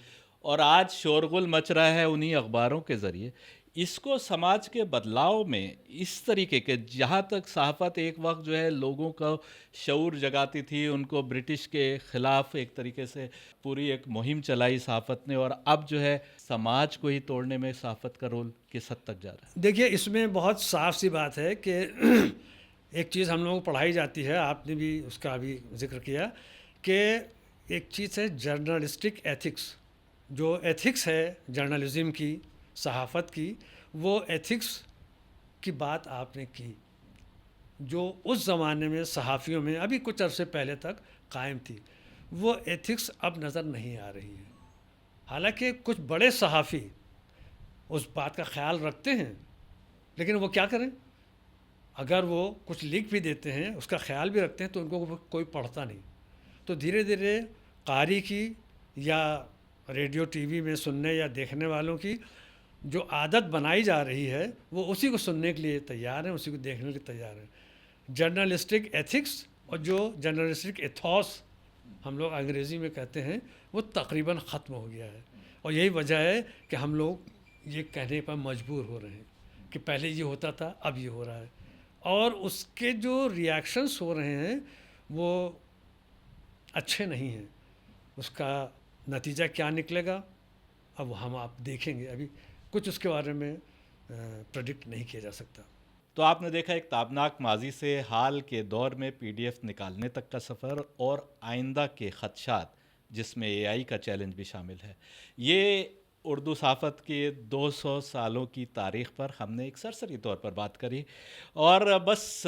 اور آج شورغل مچ رہا ہے انہی اخباروں کے ذریعے. اس کو سماج کے بدلاؤ میں اس طریقے کے, جہاں تک صحافت ایک وقت جو ہے لوگوں کا شعور جگاتی تھی, ان کو برٹش کے خلاف ایک طریقے سے پوری ایک مہم چلائی صحافت نے, اور اب جو ہے سماج کو ہی توڑنے میں صحافت کا رول کس حد تک جا رہا ہے؟ دیکھیے اس میں بہت صاف سی بات ہے کہ ایک چیز ہم لوگوں کو پڑھائی جاتی ہے, آپ نے بھی اس کا بھی ذکر کیا, کہ ایک چیز ہے جرنلسٹک ایتھکس. جو ایتھکس ہے جرنلزم کی, صحافت کی, وہ ایتھکس کی بات آپ نے کی جو اس زمانے میں صحافیوں میں ابھی کچھ عرصے پہلے تک قائم تھی, وہ ایتھکس اب نظر نہیں آ رہی ہے. حالانکہ کچھ بڑے صحافی اس بات کا خیال رکھتے ہیں, لیکن وہ کیا کریں, اگر وہ کچھ لکھ بھی دیتے ہیں اس کا خیال بھی رکھتے ہیں تو ان کو کوئی پڑھتا نہیں. تو دھیرے دھیرے قاری کی یا ریڈیو ٹی وی میں سننے یا دیکھنے والوں کی جو عادت بنائی جا رہی ہے وہ اسی کو سننے کے لیے تیار ہیں, اسی کو دیکھنے کے لیے تیار ہیں. جرنلسٹک ایتھکس اور جو جرنلسٹک ایتھوس ہم لوگ انگریزی میں کہتے ہیں وہ تقریباً ختم ہو گیا ہے. اور یہی وجہ ہے کہ ہم لوگ یہ کہنے پر مجبور ہو رہے ہیں کہ پہلے یہ ہوتا تھا اب یہ ہو رہا ہے, اور اس کے جو ریاکشنس ہو رہے ہیں وہ اچھے نہیں ہیں. اس کا نتیجہ کیا نکلے گا اب ہم آپ دیکھیں گے, ابھی کچھ اس کے بارے میں پریڈکٹ نہیں کیا جا سکتا. تو آپ نے دیکھا ایک تابناک ماضی سے حال کے دور میں پی ڈی ایف نکالنے تک کا سفر, اور آئندہ کے خدشات جس میں اے آئی کا چیلنج بھی شامل ہے. یہ اردو صحافت کی 200 سالوں کی تاریخ پر ہم نے ایک سرسری طور پر بات کری, اور بس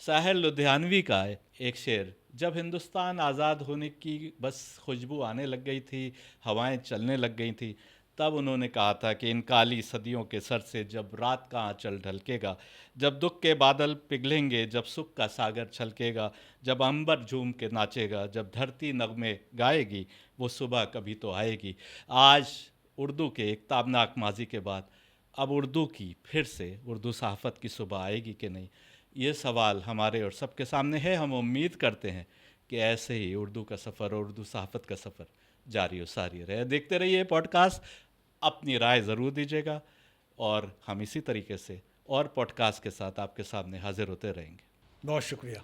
ساحر لدھیانوی کا ایک شعر, جب ہندوستان آزاد ہونے کی بس خوشبو آنے لگ گئی تھی, ہوائیں چلنے لگ گئی تھیں, تب انہوں نے کہا تھا کہ ان کالی صدیوں کے سر سے جب رات کا آنچل ڈھلکے گا, جب دکھ کے بادل پگھلیں گے, جب سکھ کا ساگر چھلکے گا, جب عنبر جھوم کے ناچے گا, جب دھرتی نغمے گائے گی, وہ صبح کبھی تو آئے گی. آج اردو کے ایک تابناک ماضی کے بعد اب اردو کی پھر سے اردو صحافت کی صبح آئے گی کہ نہیں, یہ سوال ہمارے اور سب کے سامنے ہے. ہم امید کرتے ہیں کہ ایسے ہی اردو کا سفر اور اردو صحافت کا سفر جاری و ساری رہے. دیکھتے رہیے پوڈ کاسٹ, اپنی رائے ضرور دیجیے گا, اور ہم اسی طریقے سے اور پوڈ کاسٹ کے ساتھ آپ کے سامنے حاضر ہوتے رہیں گے. بہت شکریہ.